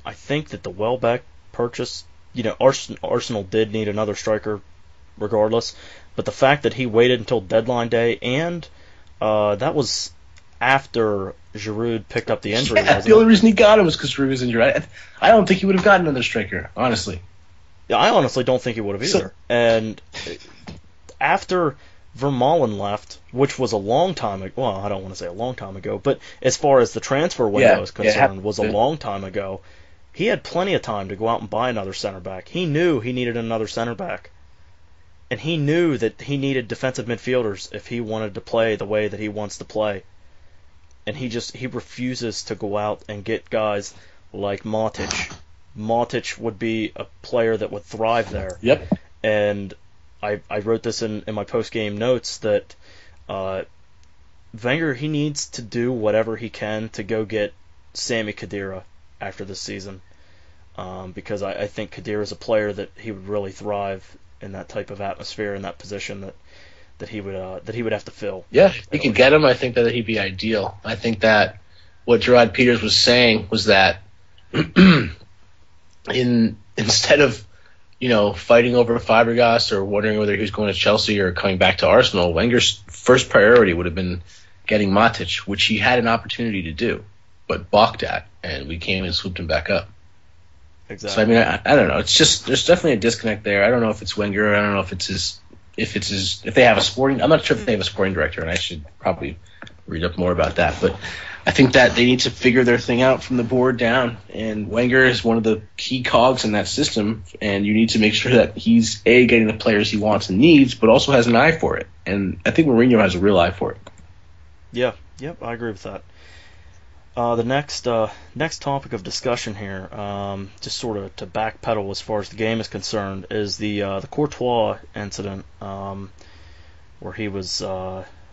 I think that the Welbeck purchase, Arsenal did need another striker, regardless. But the fact that he waited until deadline day, and that was after Giroud picked up the injury. Yeah, the only reason he got him was because Giroud was injured. I don't think he would have gotten another striker, honestly. Yeah, I honestly don't think he would have either. And after Vermaelen left, which was a long time ago, well, I don't want to say a long time ago, but as far as the transfer window is concerned, was a long time ago, he had plenty of time to go out and buy another center back. He knew he needed another center back. And he knew that he needed defensive midfielders if he wanted to play the way that he wants to play. And he refuses to go out and get guys like Matic. Matic would be a player that would thrive there. Yep. And I wrote this in my post-game notes that Wenger, he needs to do whatever he can to go get Sami Khedira after this season, because I think Khedira is a player that he would really thrive in that type of atmosphere, in that position that he would have to fill. Yeah, if he can get him, I think that he'd be ideal. I think that what Gerard Peters was saying was that instead of fighting over Fabregas or wondering whether he was going to Chelsea or coming back to Arsenal, Wenger's first priority would have been getting Matic, which he had an opportunity to do, but balked at, and we came and swooped him back up. Exactly. So I mean, I don't know. It's just there's definitely a disconnect there. I don't know if it's Wenger. I don't know if they have a sporting. I'm not sure if they have a sporting director, and I should probably read up more about that. But I think that they need to figure their thing out from the board down. And Wenger is one of the key cogs in that system, and you need to make sure that he's getting the players he wants and needs, but also has an eye for it. And I think Mourinho has a real eye for it. Yeah. Yep. I agree with that. The next topic of discussion here, just sort of to backpedal as far as the game is concerned, is the Courtois incident, where he was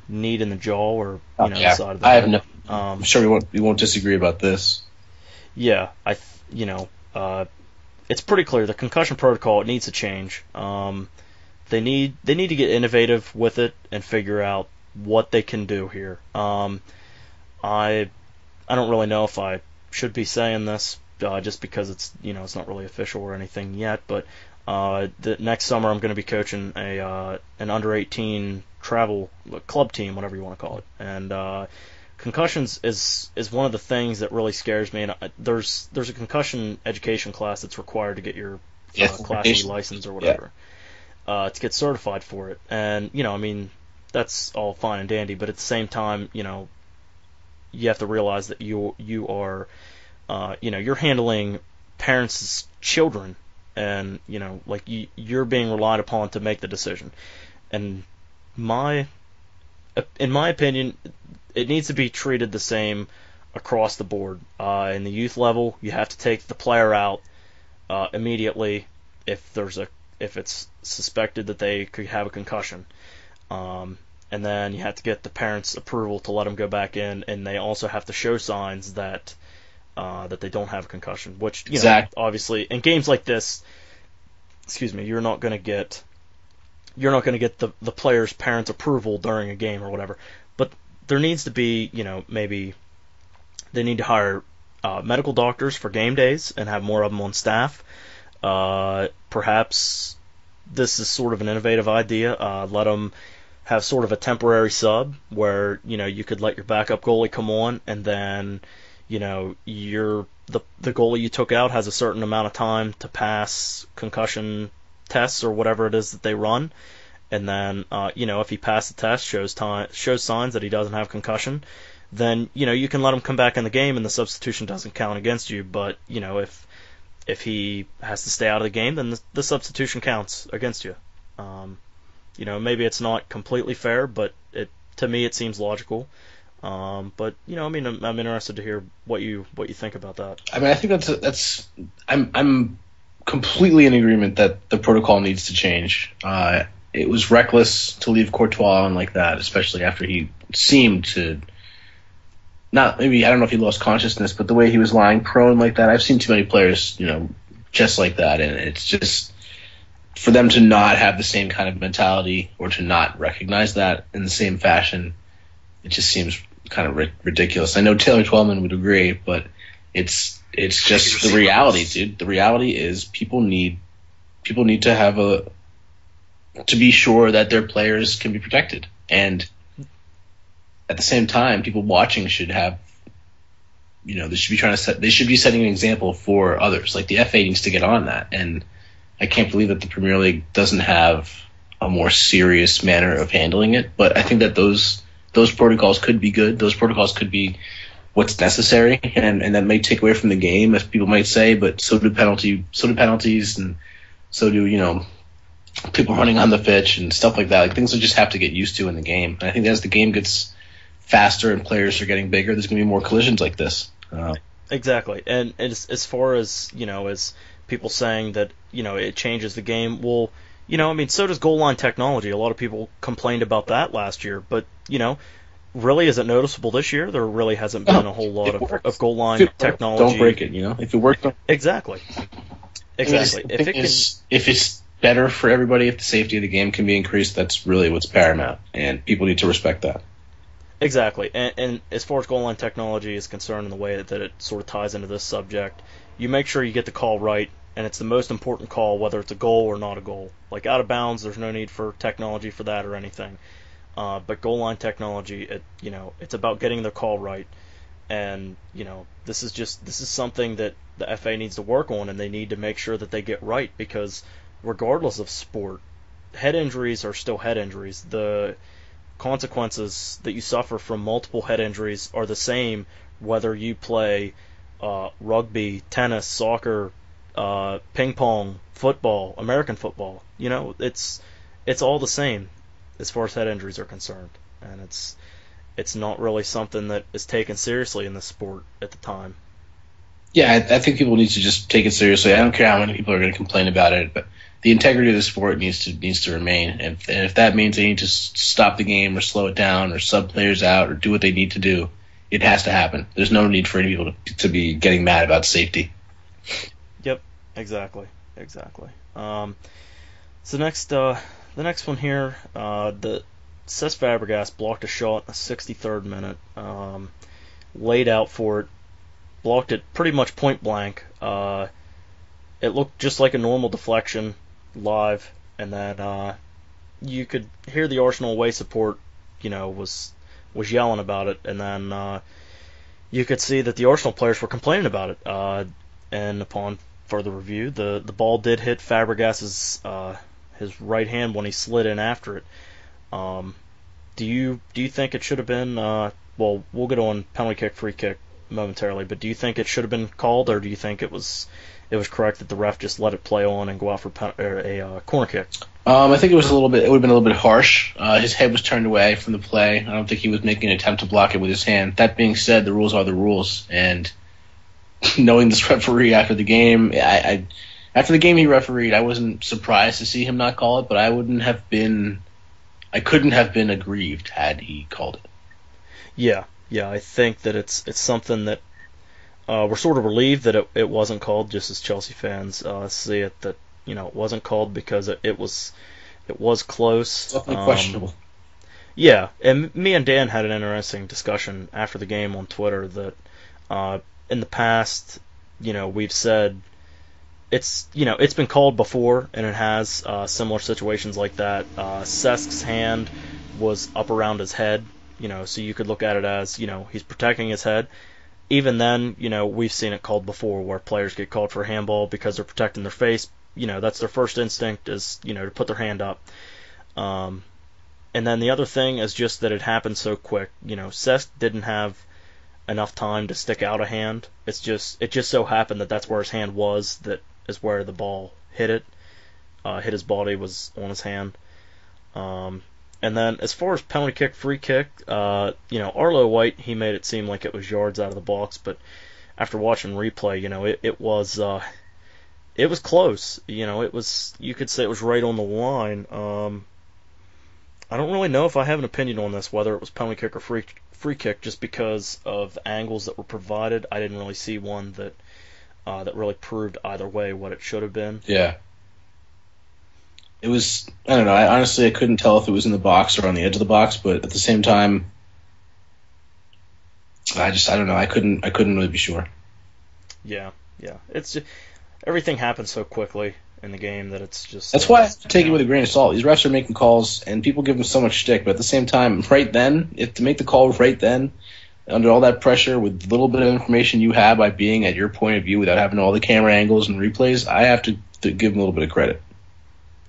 kneed in the jaw or the side of the head. I'm sure we won't disagree about this. Yeah, it's pretty clear the concussion protocol, it needs to change. They need to get innovative with it and figure out what they can do here. I don't really know if I should be saying this, just because it's it's not really official or anything yet. But the next summer I'm going to be coaching an under-18 travel club team, whatever you want to call it. And concussions is one of the things that really scares me. And there's a concussion education class that's required to get your Class E license or whatever, to get certified for it. And I mean, that's all fine and dandy, but at the same time, you have to realize that you are, you're handling parents' children, and you're being relied upon to make the decision. And in my opinion, it needs to be treated the same across the board. In the youth level, you have to take the player out immediately if it's suspected that they could have a concussion. And then you have to get the parents' approval to let them go back in, and they also have to show signs that they don't have a concussion. Which obviously in games like this, you're not going to get the players' parents' approval during a game or whatever. But there needs to be maybe they need to hire medical doctors for game days and have more of them on staff. Perhaps this is sort of an innovative idea. Let them have sort of a temporary sub where you could let your backup goalie come on, and then the goalie you took out has a certain amount of time to pass concussion tests or whatever it is that they run, and then if he passed the test, shows signs that he doesn't have concussion, then you can let him come back in the game and the substitution doesn't count against you. But if he has to stay out of the game, then the substitution counts against you. Maybe it's not completely fair, but to me it seems logical. But I mean, I'm interested to hear what you think about that. I mean, I think I'm completely in agreement that the protocol needs to change. It was reckless to leave Courtois on like that, especially after he seemed to I don't know if he lost consciousness, but the way he was lying prone like that, I've seen too many players, just like that, and it's just for them to not have the same kind of mentality or to not recognize that in the same fashion, it just seems kind of ridiculous. I know Taylor Twellman would agree, but it's just the reality, dude. The reality is people need to be sure that their players can be protected, and at the same time, people watching should have, they should be setting an example for others. Like the FA needs to get on that, and I can't believe that the Premier League doesn't have a more serious manner of handling it. But I think that those protocols could be good. Those protocols could be what's necessary, and that may take away from the game, as people might say. But so do penalties, and so do people running on the pitch and stuff like that. Like things will just have to get used to in the game. And I think as the game gets faster and players are getting bigger, there's going to be more collisions like this. Exactly. And as far as as people saying that it changes the game, well, I mean, so does goal line technology. A lot of people complained about that last year, but really isn't noticeable this year. There really hasn't been a whole lot of goal line technology. Don't break it. If it works, don't. Exactly. Exactly. If it's better for everybody, if the safety of the game can be increased, that's really what's paramount, and people need to respect that. Exactly. And as far as goal line technology is concerned, in the way that it sort of ties into this subject, you make sure you get the call right, and it's the most important call, whether it's a goal or not a goal. Like out of bounds, there's no need for technology for that or anything. But goal line technology, it's about getting the call right, and this is something that the FA needs to work on, and they need to make sure that they get right, because regardless of sport, head injuries are still head injuries. The consequences that you suffer from multiple head injuries are the same whether you play rugby, tennis, soccer, ping pong, football, American football. It's all the same as far as head injuries are concerned, and it's not really something that is taken seriously in the sport at the time. Yeah, I think people need to just take it seriously. I don't care how many people are going to complain about it, but the integrity of the sport needs to remain. And if that means they need to stop the game or slow it down or sub players out or do what they need to do, it has to happen. There's no need for any people to be getting mad about safety. Yep, exactly. So the next one here, the Cesc Fabregas blocked a shot in the 63rd minute, laid out for it, blocked it pretty much point blank. It looked just like a normal deflection live, and then you could hear the Arsenal away support, was yelling about it, and then you could see that the Arsenal players were complaining about it. And upon further review, the ball did hit Fabregas's his right hand when he slid in after it. Do you think it should have been? Well, we'll get on penalty kick, free kick momentarily, but do you think it should have been called, or do you think it was correct that the ref just let it play on and go out for a corner kick? I think it would have been a little bit harsh. His head was turned away from the play. I don't think he was making an attempt to block it with his hand. That being said, the rules are the rules, and knowing this referee after the game, after the game he refereed, I wasn't surprised to see him not call it, but I couldn't have been aggrieved had he called it. Yeah, I think that it's something that we're sort of relieved that it wasn't called, just as Chelsea fans see it, that it wasn't called, because it was close. Definitely questionable. Yeah, and me and Dan had an interesting discussion after the game on Twitter that in the past, we've said it's been called before, and it has similar situations like that. Cesc's hand was up around his head, so you could look at it as he's protecting his head. Even then, we've seen it called before, where players get called for a handball because they're protecting their face. That's their first instinct, is to put their hand up. And then the other thing is just that it happened so quick. Cesc didn't have enough time to stick out a hand. It just so happened that that's where his hand was. That is where the ball hit it. Hit his body, was on his hand. And then as far as penalty kick, free kick, Arlo White, he made it seem like it was yards out of the box, but after watching replay, it was close. You could say it was right on the line. I don't really know if I have an opinion on this, whether it was penalty kick or free kick, just because of the angles that were provided. I didn't really see one that really proved either way what it should have been. Yeah. It was, I don't know, I couldn't tell if it was in the box or on the edge of the box, but at the same time, I don't know, I couldn't really be sure. Yeah. It's just, everything happens so quickly in the game that it's just... That's why I have to take it with a grain of salt. These refs are making calls, and people give them so much shtick, but at the same time, right then, to make the call right then, under all that pressure, with a little bit of information you have by being at your point of view without having all the camera angles and replays, I have to give them a little bit of credit.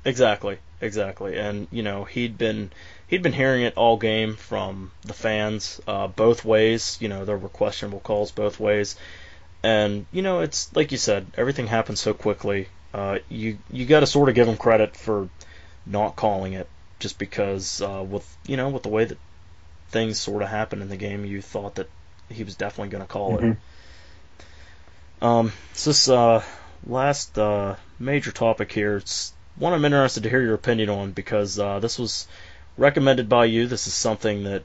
Exactly. And he'd been hearing it all game from the fans, both ways. There were questionable calls both ways, and it's like you said, everything happened so quickly. You got to sort of give him credit for not calling it, just because with the way that things sort of happened in the game, you thought that he was definitely going to call it. So this last major topic here, it's one I'm interested to hear your opinion on, because this was recommended by you. This is something that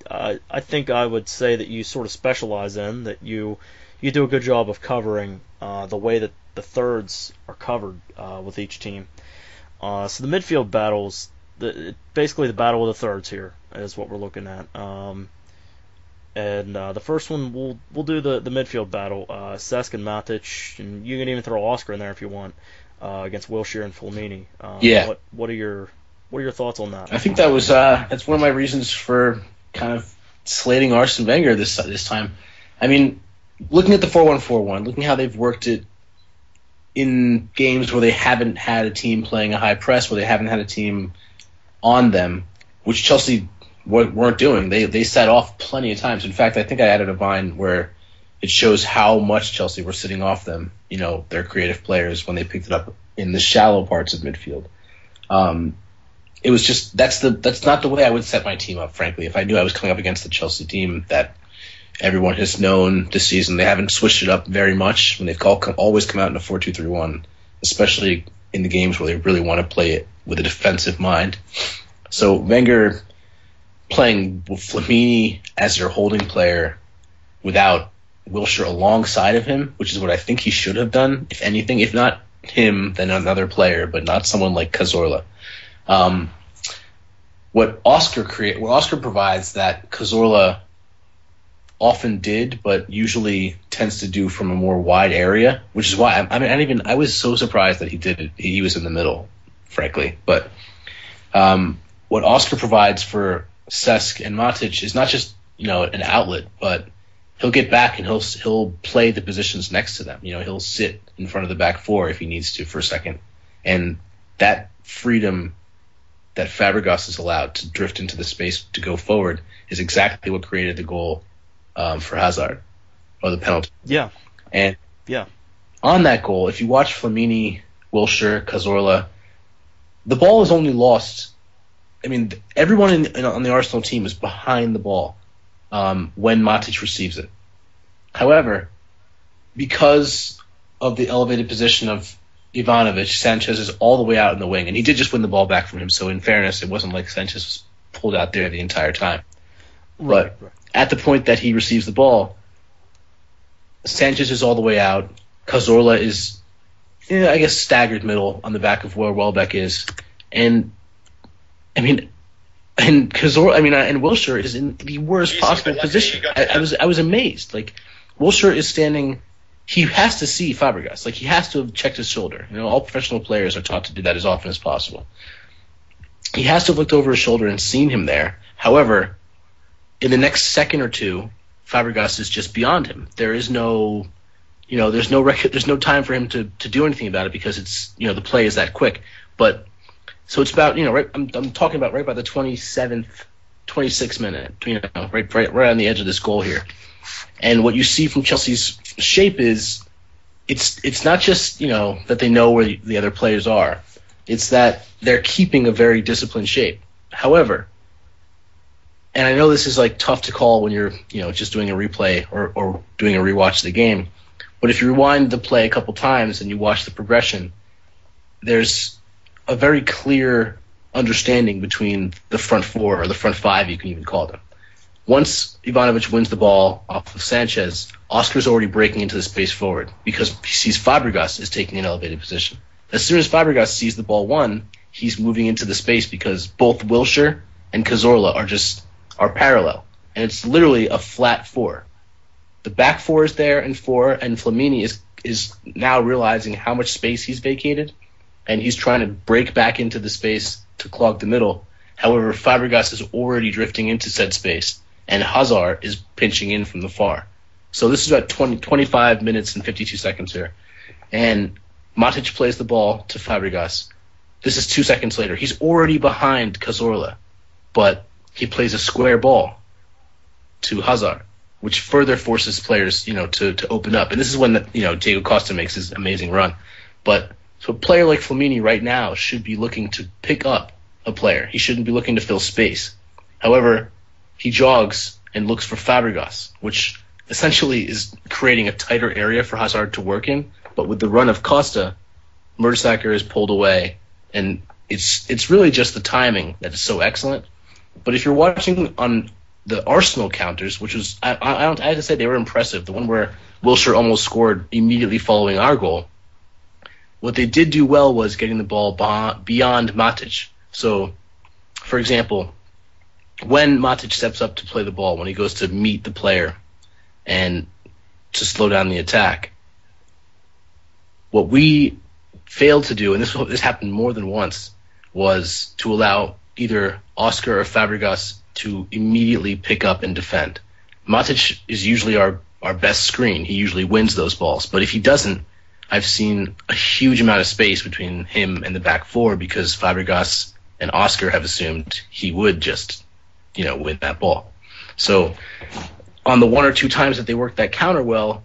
I think I would say that you sort of specialize in that. You do a good job of covering the way that the thirds are covered with each team. So the midfield battles, basically the battle of the thirds here is what we're looking at. And the first one, we'll do the midfield battle. Cesc and Matic, and you can even throw Oscar in there if you want, against Wilshere and Flamini. Yeah. What are your thoughts on that? I think that's one of my reasons for kind of slating Arsene Wenger this time. I mean, looking at the 4-1-4-1, looking how they've worked it in games where they haven't had a team playing a high press, where they haven't had a team on them, which Chelsea weren't doing. They set off plenty of times. In fact, I think I added a vine where it shows how much Chelsea were sitting off them, their creative players, when they picked it up in the shallow parts of midfield. It was just that's not the way I would set my team up, frankly. If I knew I was coming up against the Chelsea team that everyone has known this season, they haven't switched it up very much when they've always come out in a 4-2-3-1, especially in the games where they really want to play it with a defensive mind. So Wenger playing Flamini as their holding player without Wilshere alongside of him, which is what I think he should have done, if anything. If not him, then another player, but not someone like Cazorla. What Oscar provides that Cazorla often did, but usually tends to do from a more wide area, which is why I was so surprised that he did it. He was in the middle, frankly. But what Oscar provides for Cesc and Matic is not just an outlet, but he'll get back and he'll play the positions next to them. He'll sit in front of the back four if he needs to for a second, and that freedom that Fabregas is allowed to drift into the space to go forward is exactly what created the goal for Hazard, or the penalty. Yeah. And yeah, on that goal, if you watch Flamini, Wilshere, Cazorla, the ball is only lost. I mean, everyone on the Arsenal team is behind the ball when Matic receives it. However, because of the elevated position of Ivanovic, Sanchez is all the way out in the wing, and he did just win the ball back from him, so in fairness, it wasn't like Sanchez was pulled out there the entire time. But at the point that he receives the ball, Sanchez is all the way out. Cazorla is, I guess, staggered middle on the back of where Welbeck is. And Cazorla, and Wilshere is in the worst possible position. I was amazed. Like, Wilshere is standing. He has to see Fabregas. Like, he has to have checked his shoulder. All professional players are taught to do that as often as possible. He has to have looked over his shoulder and seen him there. However, in the next second or two, Fabregas is just beyond him. There is no, there's no time for him to do anything about it because it's, the play is that quick. But so it's about, I'm talking about right by the 26th minute, right on the edge of this goal here. And what you see from Chelsea's shape is it's not just, that they know where the other players are. It's that they're keeping a very disciplined shape. However, and I know this is like tough to call when you're, just doing a replay or doing a rewatch of the game, but if you rewind the play a couple times and you watch the progression, there's a very clear understanding between the front four, or the front five, you can even call them. Once Ivanovic wins the ball off of Sanchez, Oscar's already breaking into the space forward because he sees Fabregas is taking an elevated position. As soon as Fabregas sees the ball won, he's moving into the space because both Wilshere and Cazorla are parallel, and it's literally a flat four. The back four is there and Flamini is now realizing how much space he's vacated, and he's trying to break back into the space to clog the middle. However, Fabregas is already drifting into said space, and Hazard is pinching in from the far. So this is about 25 minutes and 52 seconds here, and Matic plays the ball to Fabregas. This is 2 seconds later. He's already behind Cazorla, but he plays a square ball to Hazard, which further forces players, to open up. And this is when Diego Costa makes his amazing run. But so a player like Flamini right now should be looking to pick up a player. He shouldn't be looking to fill space. However, he jogs and looks for Fabregas, which essentially is creating a tighter area for Hazard to work in. But with the run of Costa, Mertesacker is pulled away, and it's really just the timing that is so excellent. But if you're watching on the Arsenal counters, which was I have to say they were impressive. The one where Wilshere almost scored immediately following our goal. What they did do well was getting the ball beyond Matic. So, for example, when Matic steps up to play the ball, when he goes to meet the player and to slow down the attack, what we failed to do, and this happened more than once, was to allow either Oscar or Fabregas to immediately pick up and defend. Matic is usually our best screen. He usually wins those balls. But if he doesn't, I've seen a huge amount of space between him and the back four because Fabregas and Oscar have assumed he would just, win that ball. So on the one or two times that they worked that counter well,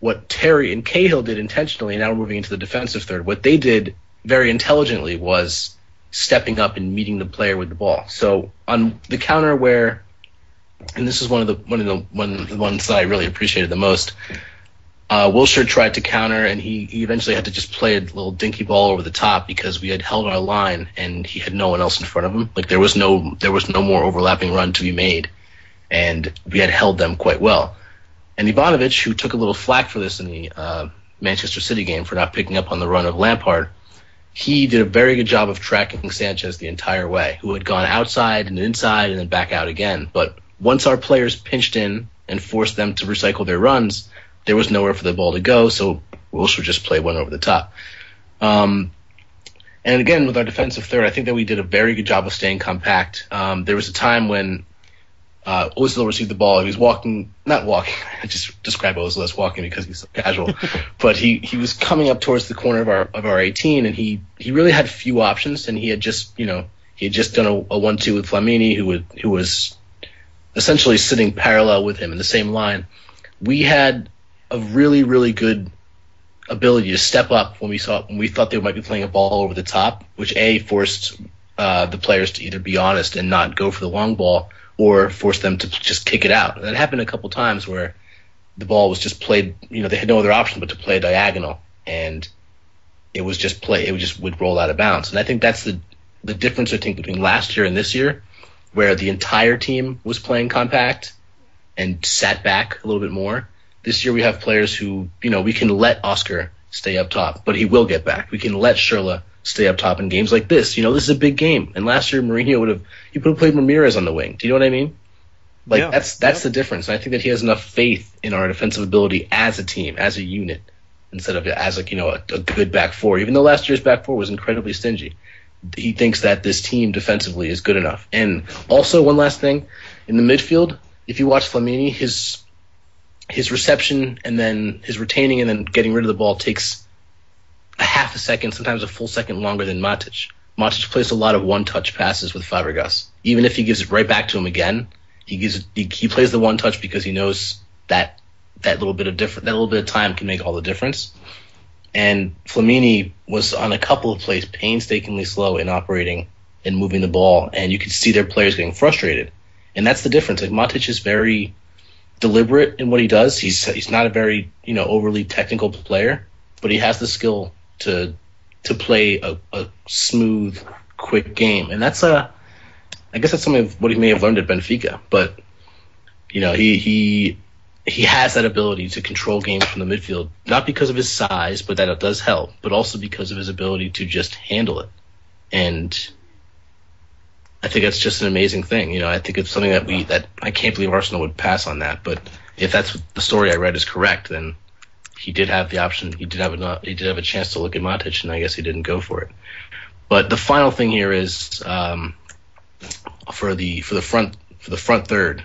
what Terry and Cahill did intentionally, and now we're moving into the defensive third, what they did very intelligently was stepping up and meeting the player with the ball. So on the counter where, and this is one of the ones that I really appreciated the most, Wilshere tried to counter, and he eventually had to just play a little dinky ball over the top because we had held our line and he had no one else in front of him. Like there was no more overlapping run to be made, and we had held them quite well. And Ivanovic, who took a little flack for this in the Manchester City game for not picking up on the run of Lampard, he did a very good job of tracking Sanchez the entire way, who had gone outside and inside and then back out again. But once our players pinched in and forced them to recycle their runs, there was nowhere for the ball to go, so Wilshere just played one over the top. And again, with our defensive third, I think that we did a very good job of staying compact. There was a time when Ozil received the ball. He was not walking. I just describe Ozil as walking because he's so casual. But he was coming up towards the corner of our 18, and he really had few options. And he had just done a 1-2 with Flamini, who was essentially sitting parallel with him in the same line. We had a really, really good ability to step up when we thought they might be playing a ball over the top, which forced the players to either be honest and not go for the long ball, or force them to just kick it out. And that happened a couple times where the ball was just played, they had no other option but to play diagonal, and it was just would roll out of bounds. And I think that's the difference, I think, between last year and this year, where the entire team was playing compact and sat back a little bit more. This year we have players who, we can let Oscar stay up top, but he will get back. We can let Schürrle stay up top in games like this. This is a big game. And last year Mourinho would have played Ramirez on the wing. Do you know what I mean? That's the difference. And I think that he has enough faith in our defensive ability as a team, as a unit, instead of as a good back four. Even though last year's back four was incredibly stingy, he thinks that this team defensively is good enough. And also one last thing, in the midfield, if you watch Flamini, his reception and then his retaining and then getting rid of the ball takes a half a second, sometimes a full second longer than Matic. Matic plays a lot of one-touch passes with Fabregas. Even if he gives it right back to him again, he plays the one-touch because he knows that little bit of time can make all the difference. And Flamini was on a couple of plays painstakingly slow in operating and moving the ball, and you could see their players getting frustrated. And that's the difference. Like Matic is very deliberate in what he does. He's not a very overly technical player, but he has the skill to play a smooth, quick game, and that's I guess that's some of what he may have learned at Benfica. But he has that ability to control games from the midfield, not because of his size, but that it does help, but also because of his ability to just handle it. And I think that's just an amazing thing. I think it's something that I can't believe Arsenal would pass on that. But if that's what the story I read is correct, then he did have the option. He did have a chance to look at Matic, and I guess he didn't go for it. But the final thing here is for the front third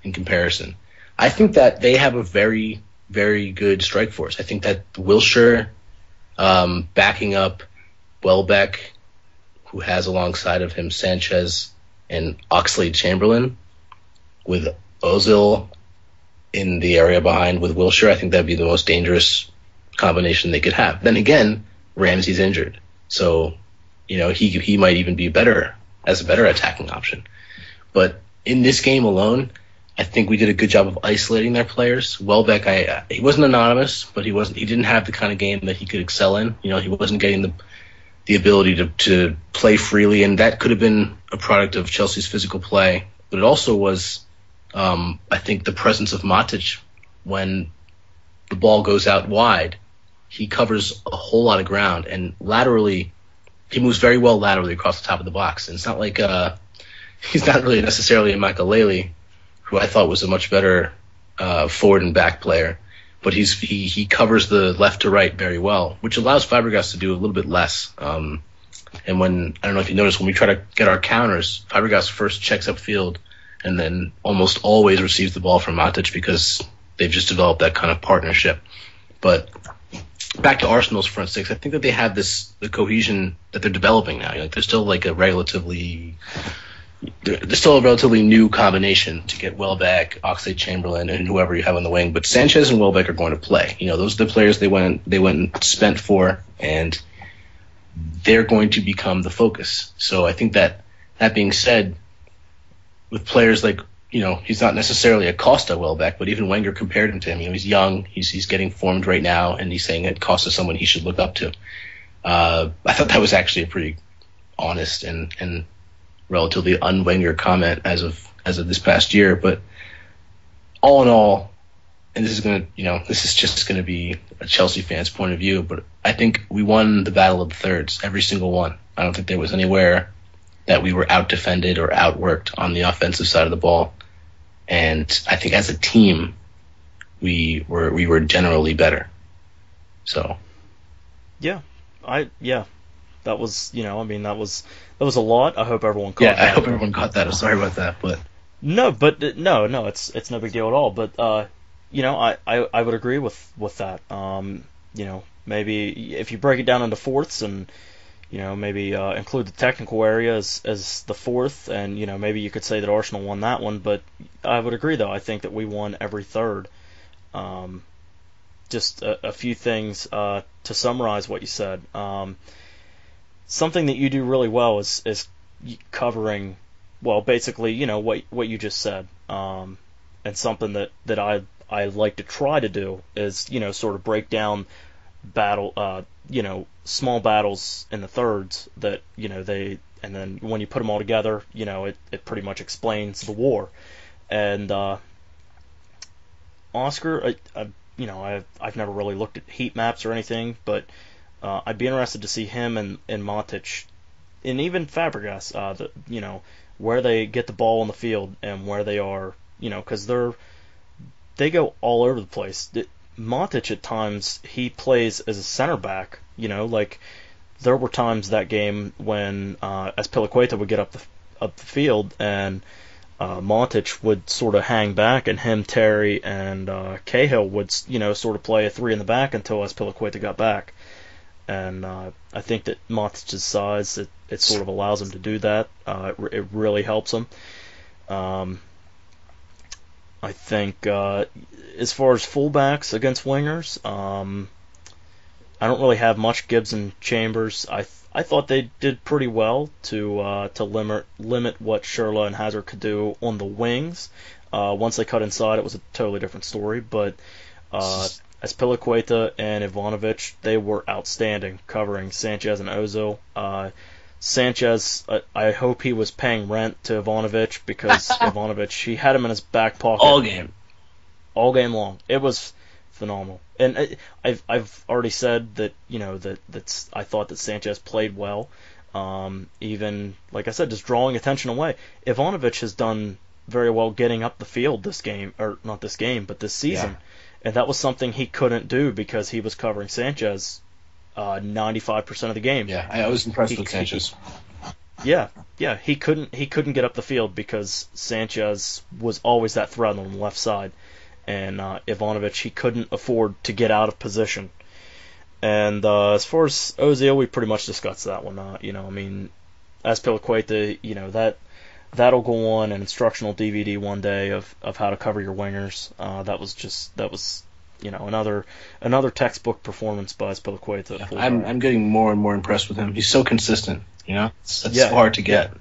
in comparison. I think that they have a very, very good strike force. I think that Wilshere backing up Welbeck, who has alongside of him Sanchez and Oxlade-Chamberlain, with Ozil in the area behind with Wilshere, I think that would be the most dangerous combination they could have. Then again, Ramsey's injured, so he might even be better as a better attacking option. But in this game alone, I think we did a good job of isolating their players. Welbeck, he wasn't anonymous, but he didn't have the kind of game that he could excel in. He wasn't getting the ability to play freely, and that could have been a product of Chelsea's physical play, but it also was I think the presence of Matic, when the ball goes out wide, he covers a whole lot of ground, and laterally, he moves very well laterally across the top of the box. And it's not like he's not really necessarily a Makalele, who I thought was a much better forward and back player, but he covers the left to right very well, which allows Fabregas to do a little bit less. And when, I don't know if you noticed, when we try to get our counters, Fabregas first checks upfield and then almost always receives the ball from Matic because they've just developed that kind of partnership. But back to Arsenal's front six, I think that they have the cohesion that they're developing now. Like, they're still a relatively new combination to get Welbeck, Oxlade-Chamberlain, and whoever you have on the wing. But Sanchez and Welbeck are going to play. Those are the players they went and spent for, and they're going to become the focus. So I think that being said, with players like, he's not necessarily a Costa Welbeck, but even Wenger compared him to him. He's young, he's getting formed right now, and he's saying that Costa's someone he should look up to. I thought that was actually a pretty honest and relatively un-Wenger comment as of this past year. But all in all, and this is just going to be a Chelsea fan's point of view, but I think we won the battle of the thirds, every single one. I don't think there was anywhere that we were out-defended or outworked on the offensive side of the ball. And I think as a team, we were generally better. So. Yeah. That was, that was a lot. I hope everyone caught that. Yeah, I hope everyone caught that. I'm sorry about that, but. No, it's no big deal at all. But, I would agree with that. Maybe if you break it down into fourths and, maybe include the technical area as the fourth, and, maybe you could say that Arsenal won that one, but I would agree, though. I think that we won every third. Just a few things to summarize what you said. Something that you do really well is covering, well, basically, what you just said. And something that I like to try to do is, sort of break down small battles in the thirds that, and then when you put them all together, it pretty much explains the war. And Oscar, I've never really looked at heat maps or anything, but I'd be interested to see him and Matic, and even Fabregas, where they get the ball on the field and where they are, because they go all over the place. Matic at times, he plays as a center back, there were times that game when Azpilicueta would get up the field and Matic would sort of hang back, and him, Terry, and Cahill would, sort of play a three in the back until Azpilicueta got back. And I think that Matic's size, it sort of allows him to do that. It really helps him. I think as far as fullbacks against wingers, I don't really have much Gibbs and Chambers. I thought they did pretty well to limit what Schürrle and Hazard could do on the wings. Once they cut inside, it was a totally different story. But Azpilicueta and Ivanovic, they were outstanding covering Sanchez and Ozil. Sanchez, I hope he was paying rent to Ivanovic, because Ivanovic, he had him in his back pocket all game long. It was phenomenal. And I've already said that that I thought that Sanchez played well. Even like I said, just drawing attention away. Ivanovic has done very well getting up the field this game, or not this game, but this season. Yeah. And that was something he couldn't do because he was covering Sanchez 95% of the game. Yeah, I was impressed with Sanchez. Yeah, he couldn't get up the field because Sanchez was always that threat on the left side, and Ivanovic, he couldn't afford to get out of position. And as far as Ozil, we pretty much discussed that one. Azpilicueta, that'll go on an instructional DVD one day of how to cover your wingers. That was another textbook performance by Azpilicueta. Yeah, I'm getting more and more impressed with him. He's so consistent. It's hard to get.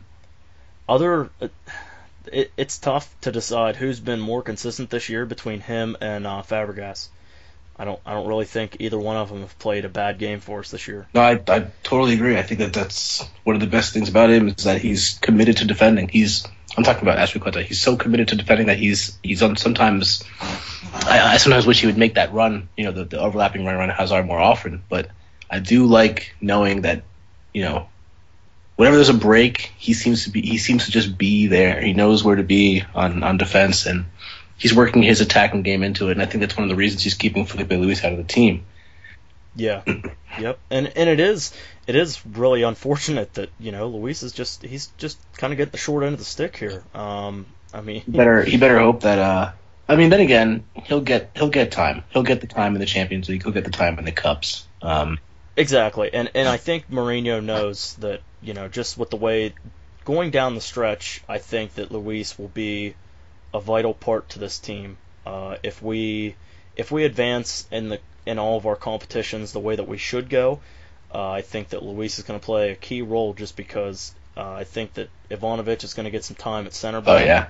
It's tough to decide who's been more consistent this year between him and Fabregas. I don't really think either one of them have played a bad game for us this year. No, I totally agree. I think that's one of the best things about him is that he's committed to defending. He's I'm talking about Aspilicueta. He's so committed to defending that he's on sometimes. I sometimes wish he would make that run, the overlapping run around Hazard more often. But I do like knowing that, whenever there's a break, he seems to just be there. He knows where to be on defense, and he's working his attacking game into it. And I think that's one of the reasons he's keeping Felipe Luis out of the team. Yeah. Yep. And it is really unfortunate that, Luis is he's just kind of getting the short end of the stick here. He better hope that then again, he'll get time. He'll get the time in the Champions League, he'll get the time in the Cups. Exactly. And I think Mourinho knows that, just with the way going down the stretch, I think that Luis will be a vital part to this team. If we advance in all of our competitions the way that we should go, I think that Luis is going to play a key role just because I think that Ivanovic is going to get some time at center back. Oh, yeah.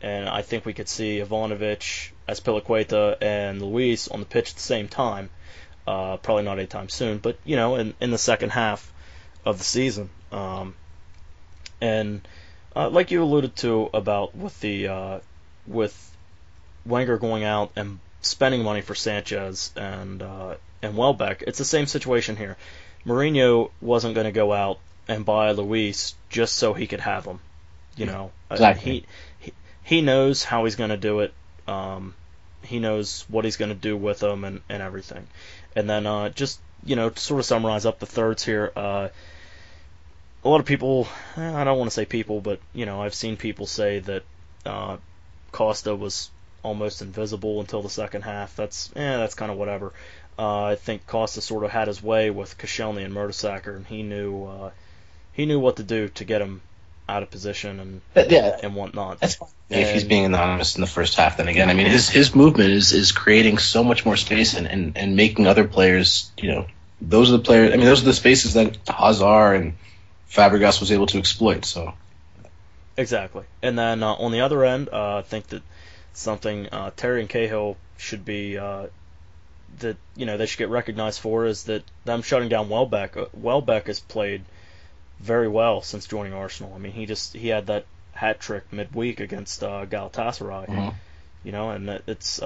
And I think we could see Ivanovic, Aspilicueta, and Luis on the pitch at the same time. Probably not anytime soon, but, in the second half of the season. And like you alluded to about with Wenger going out and spending money for Sanchez and Welbeck, it's the same situation here. Mourinho wasn't going to go out and buy Luis just so he could have him. Exactly. He knows how he's going to do it. He knows what he's going to do with them and everything. And then just to sort of summarize up the thirds here, a lot of people, I don't want to say people, but I've seen people say that Costa was almost invisible until the second half. That's kind of whatever. I think Costa sort of had his way with Koscielny and Mertesacker, and he knew what to do to get him out of position and whatnot. That's fine. If he's being anonymous in the first half, then again, his movement is creating so much more space and making other players, those are the players. Those are the spaces that Hazard and Fabregas was able to exploit. So exactly. And then on the other end, I think that something Terry and Cahill should be that they should get recognized for is that them shutting down Welbeck. Welbeck has played very well since joining Arsenal. He had that hat trick midweek against Galatasaray. Mm-hmm. And it's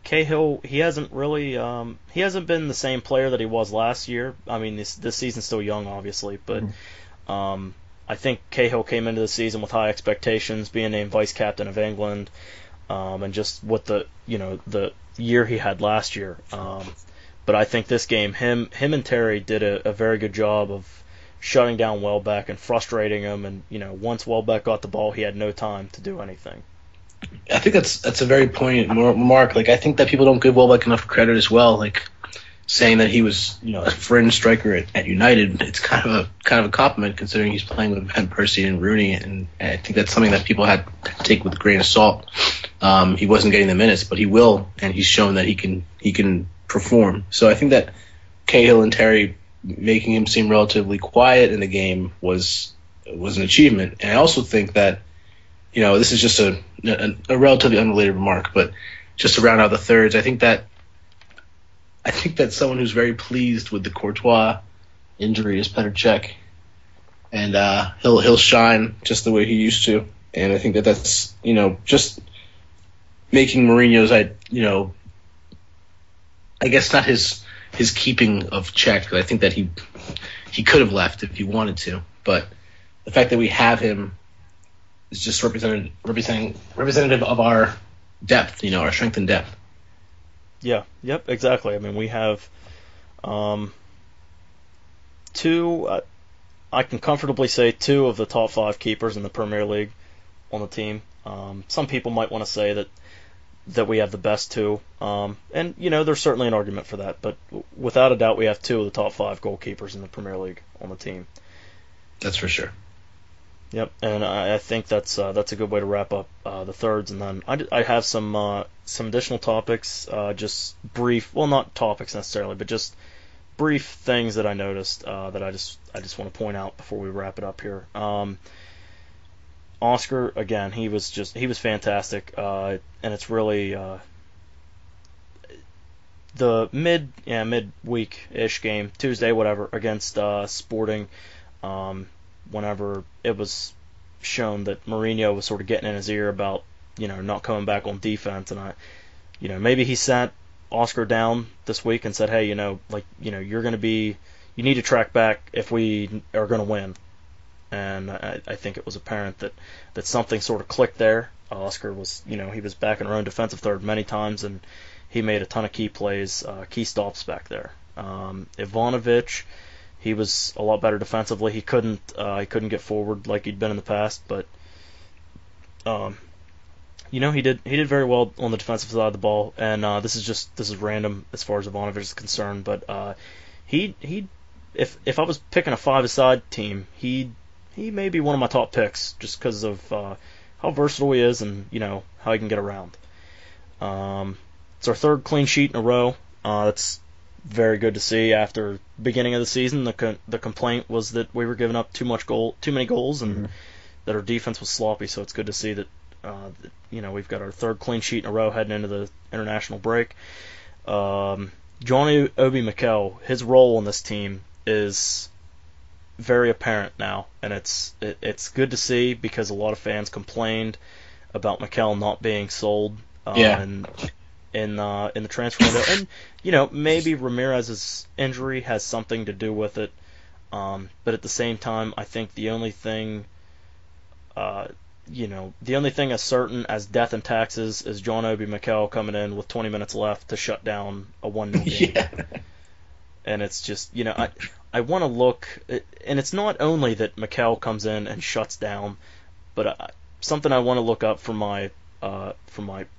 Cahill. He hasn't been the same player that he was last year. This season's still young, obviously, but I think Cahill came into the season with high expectations, being named vice captain of England, and just what the year he had last year. But I think this game, him and Terry did a very good job of shutting down Welbeck and frustrating him. And once Welbeck got the ball, he had no time to do anything. I think that's a very poignant remark. I think that people don't give Welbeck enough credit as well. Saying that he was a fringe striker at United, it's kind of a compliment considering he's playing with Van Persie and Rooney, and I think that's something that people had to take with a grain of salt. He wasn't getting the minutes, but he will, and he's shown that he can perform. So I think that Cahill and Terry making him seem relatively quiet in the game was an achievement. And I also think that this is just a relatively unrelated remark, but just to round out the thirds, I think that someone who's very pleased with the Courtois injury is Petr Cech, and he'll shine just the way he used to. And I think that's just making Mourinho's I guess not his keeping of Cech. I think that he could have left if he wanted to, but the fact that we have him is just representative of our depth, our strength and depth. Yeah, yep, exactly. We have two, I can comfortably say two of the top 5 keepers in the Premier League on the team. Some people might want to say that we have the best two, and there's certainly an argument for that, but without a doubt we have two of the top 5 goalkeepers in the Premier League on the team. That's for sure. Yep, and I think that's a good way to wrap up the thirds, and then I have some additional topics, just brief, well, not topics necessarily, but just brief things that I noticed that I just want to point out before we wrap it up here. Oscar, again, he was fantastic, and it's really the midweek-ish game, Tuesday, whatever, against Sporting. Whenever it was shown that Mourinho was sort of getting in his ear about, not coming back on defense. And maybe he sat Oscar down this week and said, hey, you're going to be, you need to track back if we are going to win. And I think it was apparent that something sort of clicked there. Oscar was, he was back in our own defensive third many times, and he made a ton of key plays, key stops back there. Ivanovic, he was a lot better defensively. He couldn't get forward like he'd been in the past, but he did very well on the defensive side of the ball. And this is random as far as Ivanovic is concerned, but if I was picking a 5-a-side team, he may be one of my top picks just because of how versatile he is and how he can get around. It's our third clean sheet in a row. That's very good to see. After the beginning of the season, the complaint was that we were giving up too many goals, and that our defense was sloppy. So it's good to see that we've got our third clean sheet in a row heading into the international break. Johnny Obi Mikel, his role on this team is very apparent now, and it's good to see because a lot of fans complained about Mikel not being sold in the transfer window, and maybe Ramirez's injury has something to do with it, but at the same time, I think the only thing as certain as death and taxes is John Obi Mikel coming in with 20 minutes left to shut down a 1-0 game. Yeah. And it's just, I want to look, and it's not only that Mikel comes in and shuts down, but something I want to look up for my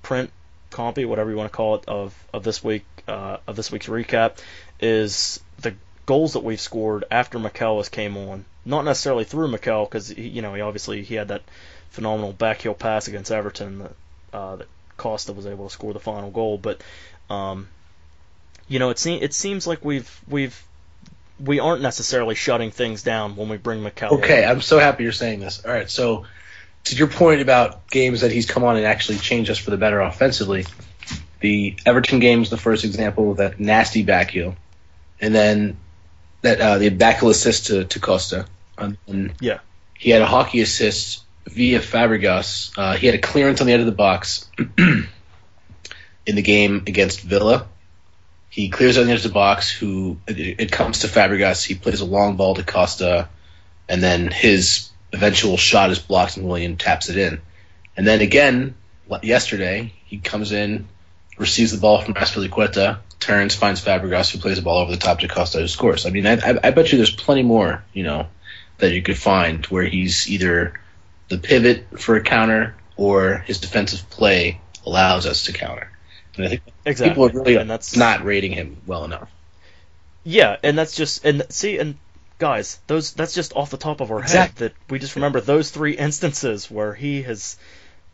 print copy, whatever you want to call it, of this week's recap, is the goals that we've scored after Mikel has came on. Not necessarily through Mikel, because he had that phenomenal backheel pass against Everton that Costa was able to score the final goal, but it seems like we aren't necessarily shutting things down when we bring Mikel in. Okay, I'm so happy you're saying this. All right, so to your point about games that he's come on and actually changed us for the better offensively, the Everton game is the first example of that nasty backheel, and then that the backheel assist to Costa. Yeah, he had a hockey assist via Fabregas. He had a clearance on the edge of the box in the game against Villa. He clears on the edge of the box. It comes to Fabregas. He plays a long ball to Costa, and then his eventual shot is blocked, and Willian taps it in. And then again, yesterday, he comes in, receives the ball from Aspilicueta, turns, finds Fabregas, who plays the ball over the top to Costa, who scores. I mean, I bet you there's plenty more, that you could find where he's either the pivot for a counter or his defensive play allows us to counter. And I think people are really not rating him well enough. Yeah, and that's just guys, that's just off the top of our head that we just remember those three instances where he has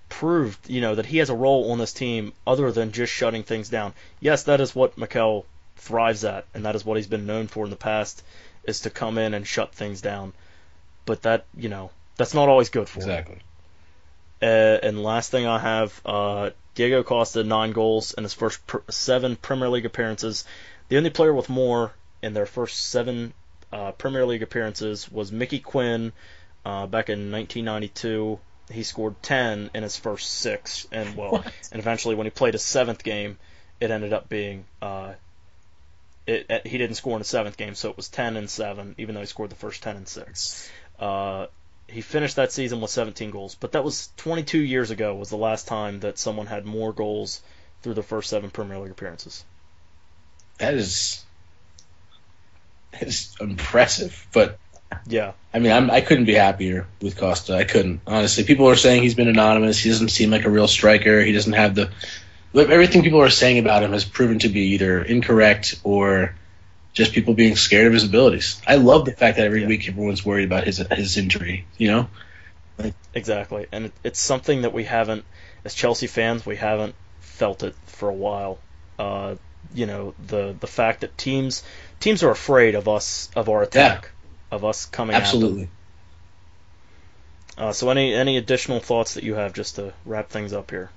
proved, that he has a role on this team other than just shutting things down. Yes, that is what Mikel thrives at, and that is what he's been known for in the past, is to come in and shut things down. But that, that's not always good for him. Exactly. And last thing I have, Diego Costa, 9 goals in his first 7 Premier League appearances. The only player with more in their first 7 Premier League appearances was Mickey Quinn back in 1992. He scored 10 in his first 6, and eventually when he played his 7th game, it ended up being he didn't score in the 7th game, so it was 10 and 7, even though he scored the first 10 and 6. He finished that season with 17 goals, but that was 22 years ago was the last time that someone had more goals through the first 7 Premier League appearances. That is impressive, but yeah, I mean, I couldn't be happier with Costa. I couldn't, honestly. People are saying he's been anonymous. He doesn't seem like a real striker. He doesn't have everything people are saying about him has proven to be either incorrect or just people being scared of his abilities. I love the fact that every week everyone's worried about his injury, Exactly, and it's something that we haven't, as Chelsea fans, we haven't felt it for a while. The fact that teams are afraid of us, of our attack, of us coming absolutely. At them. So any additional thoughts that you have just to wrap things up here?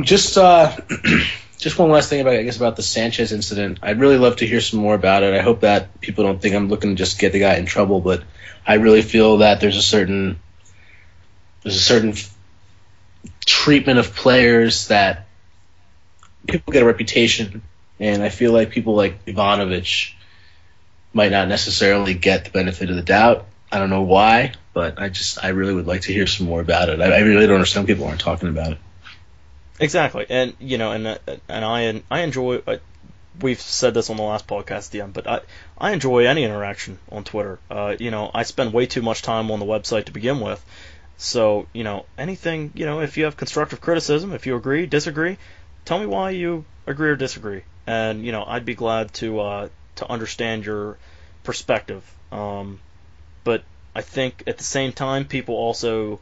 Just one last thing about the Sanchez incident. I'd really love to hear some more about it. I hope that people don't think I'm looking to just get the guy in trouble, but I really feel that there's a certain there's a certain treatment of players that people get a reputation, and I feel like people like Ivanovic might not necessarily get the benefit of the doubt. I don't know why, but I really would like to hear some more about it. I really don't understand people aren't talking about it. Exactly, and I enjoy. We've said this on the last podcast, DM, but I enjoy any interaction on Twitter. I spend way too much time on the website to begin with, so anything. If you have constructive criticism, if you agree, disagree, tell me why you agree or disagree, and I'd be glad to understand your perspective. But I think at the same time, people also,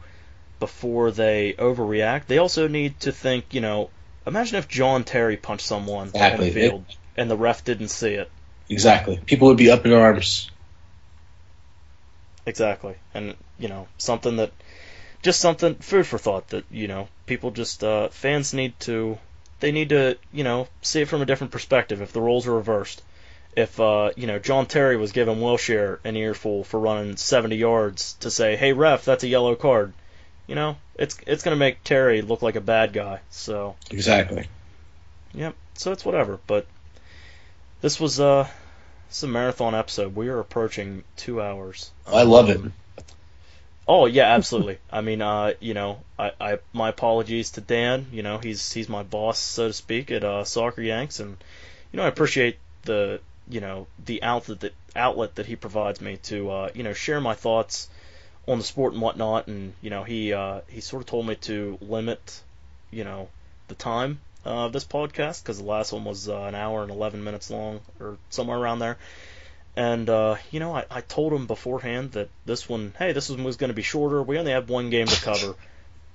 before they overreact, they also need to think, imagine if John Terry punched someone in the field and the ref didn't see it. Exactly. People would be up in arms. Exactly. And, something food for thought that, people just, fans need to see it from a different perspective if the roles are reversed. If John Terry was giving Wilshere an earful for running 70 yards to say, "Hey ref, that's a yellow card," it's going to make Terry look like a bad guy. So exactly. Yep. So it's whatever. But this was a marathon episode. We are approaching 2 hours. I love it. Oh yeah, absolutely. I mean, I my apologies to Dan. He's my boss, so to speak, at Soccer Yanks, and I appreciate the outlet that he provides me to share my thoughts on the sport and whatnot. And he sort of told me to limit the time of this podcast, because the last one was an hour and 11 minutes long or somewhere around there. And I told him beforehand that this one was going to be shorter. We only have one game to cover.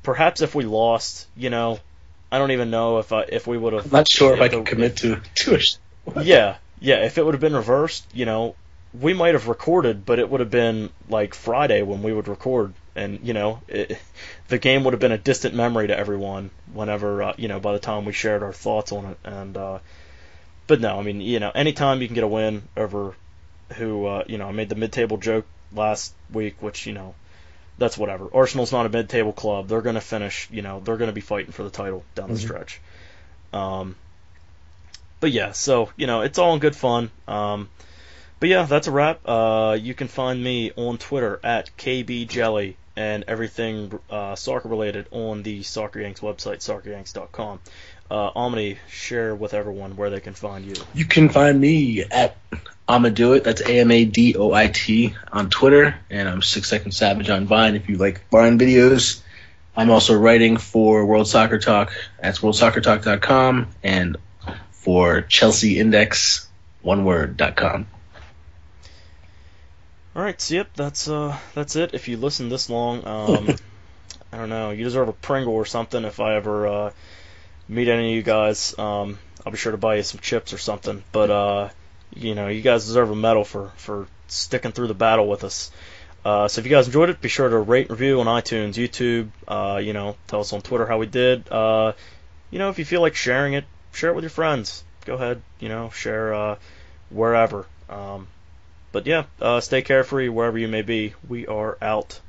Perhaps if we lost, I don't even know if we would have. I'm not sure if I can commit to it. Yeah, if it would have been reversed, we might have recorded, but it would have been like Friday when we would record, and the game would have been a distant memory to everyone whenever by the time we shared our thoughts on it. And but no, I mean anytime you can get a win over who I made the mid-table joke last week, which that's whatever. Arsenal's not a mid-table club. They're going to finish. They're going to be fighting for the title down the stretch. But yeah, so it's all in good fun. But yeah, that's a wrap. You can find me on Twitter at KBJelly and everything soccer related on the Soccer Yanks website, socceryanks.com. Amadi, share with everyone where they can find you. You can find me at Amadoit, that's AMADOIT on Twitter, and I'm 6 Second Savage on Vine if you like Vine videos. I'm also writing for World Soccer Talk. That's worldsoccertalk.com, and for Chelsea Index, oneword.com. All right, so yep, that's it. If you listen this long, I don't know, you deserve a Pringle or something. If I ever meet any of you guys, I'll be sure to buy you some chips or something. But you guys deserve a medal for sticking through the battle with us. So if you guys enjoyed it, be sure to rate and review on iTunes, YouTube. Tell us on Twitter how we did. If you feel like sharing it, share it with your friends. Go ahead, share wherever. But yeah, stay carefree wherever you may be. We are out.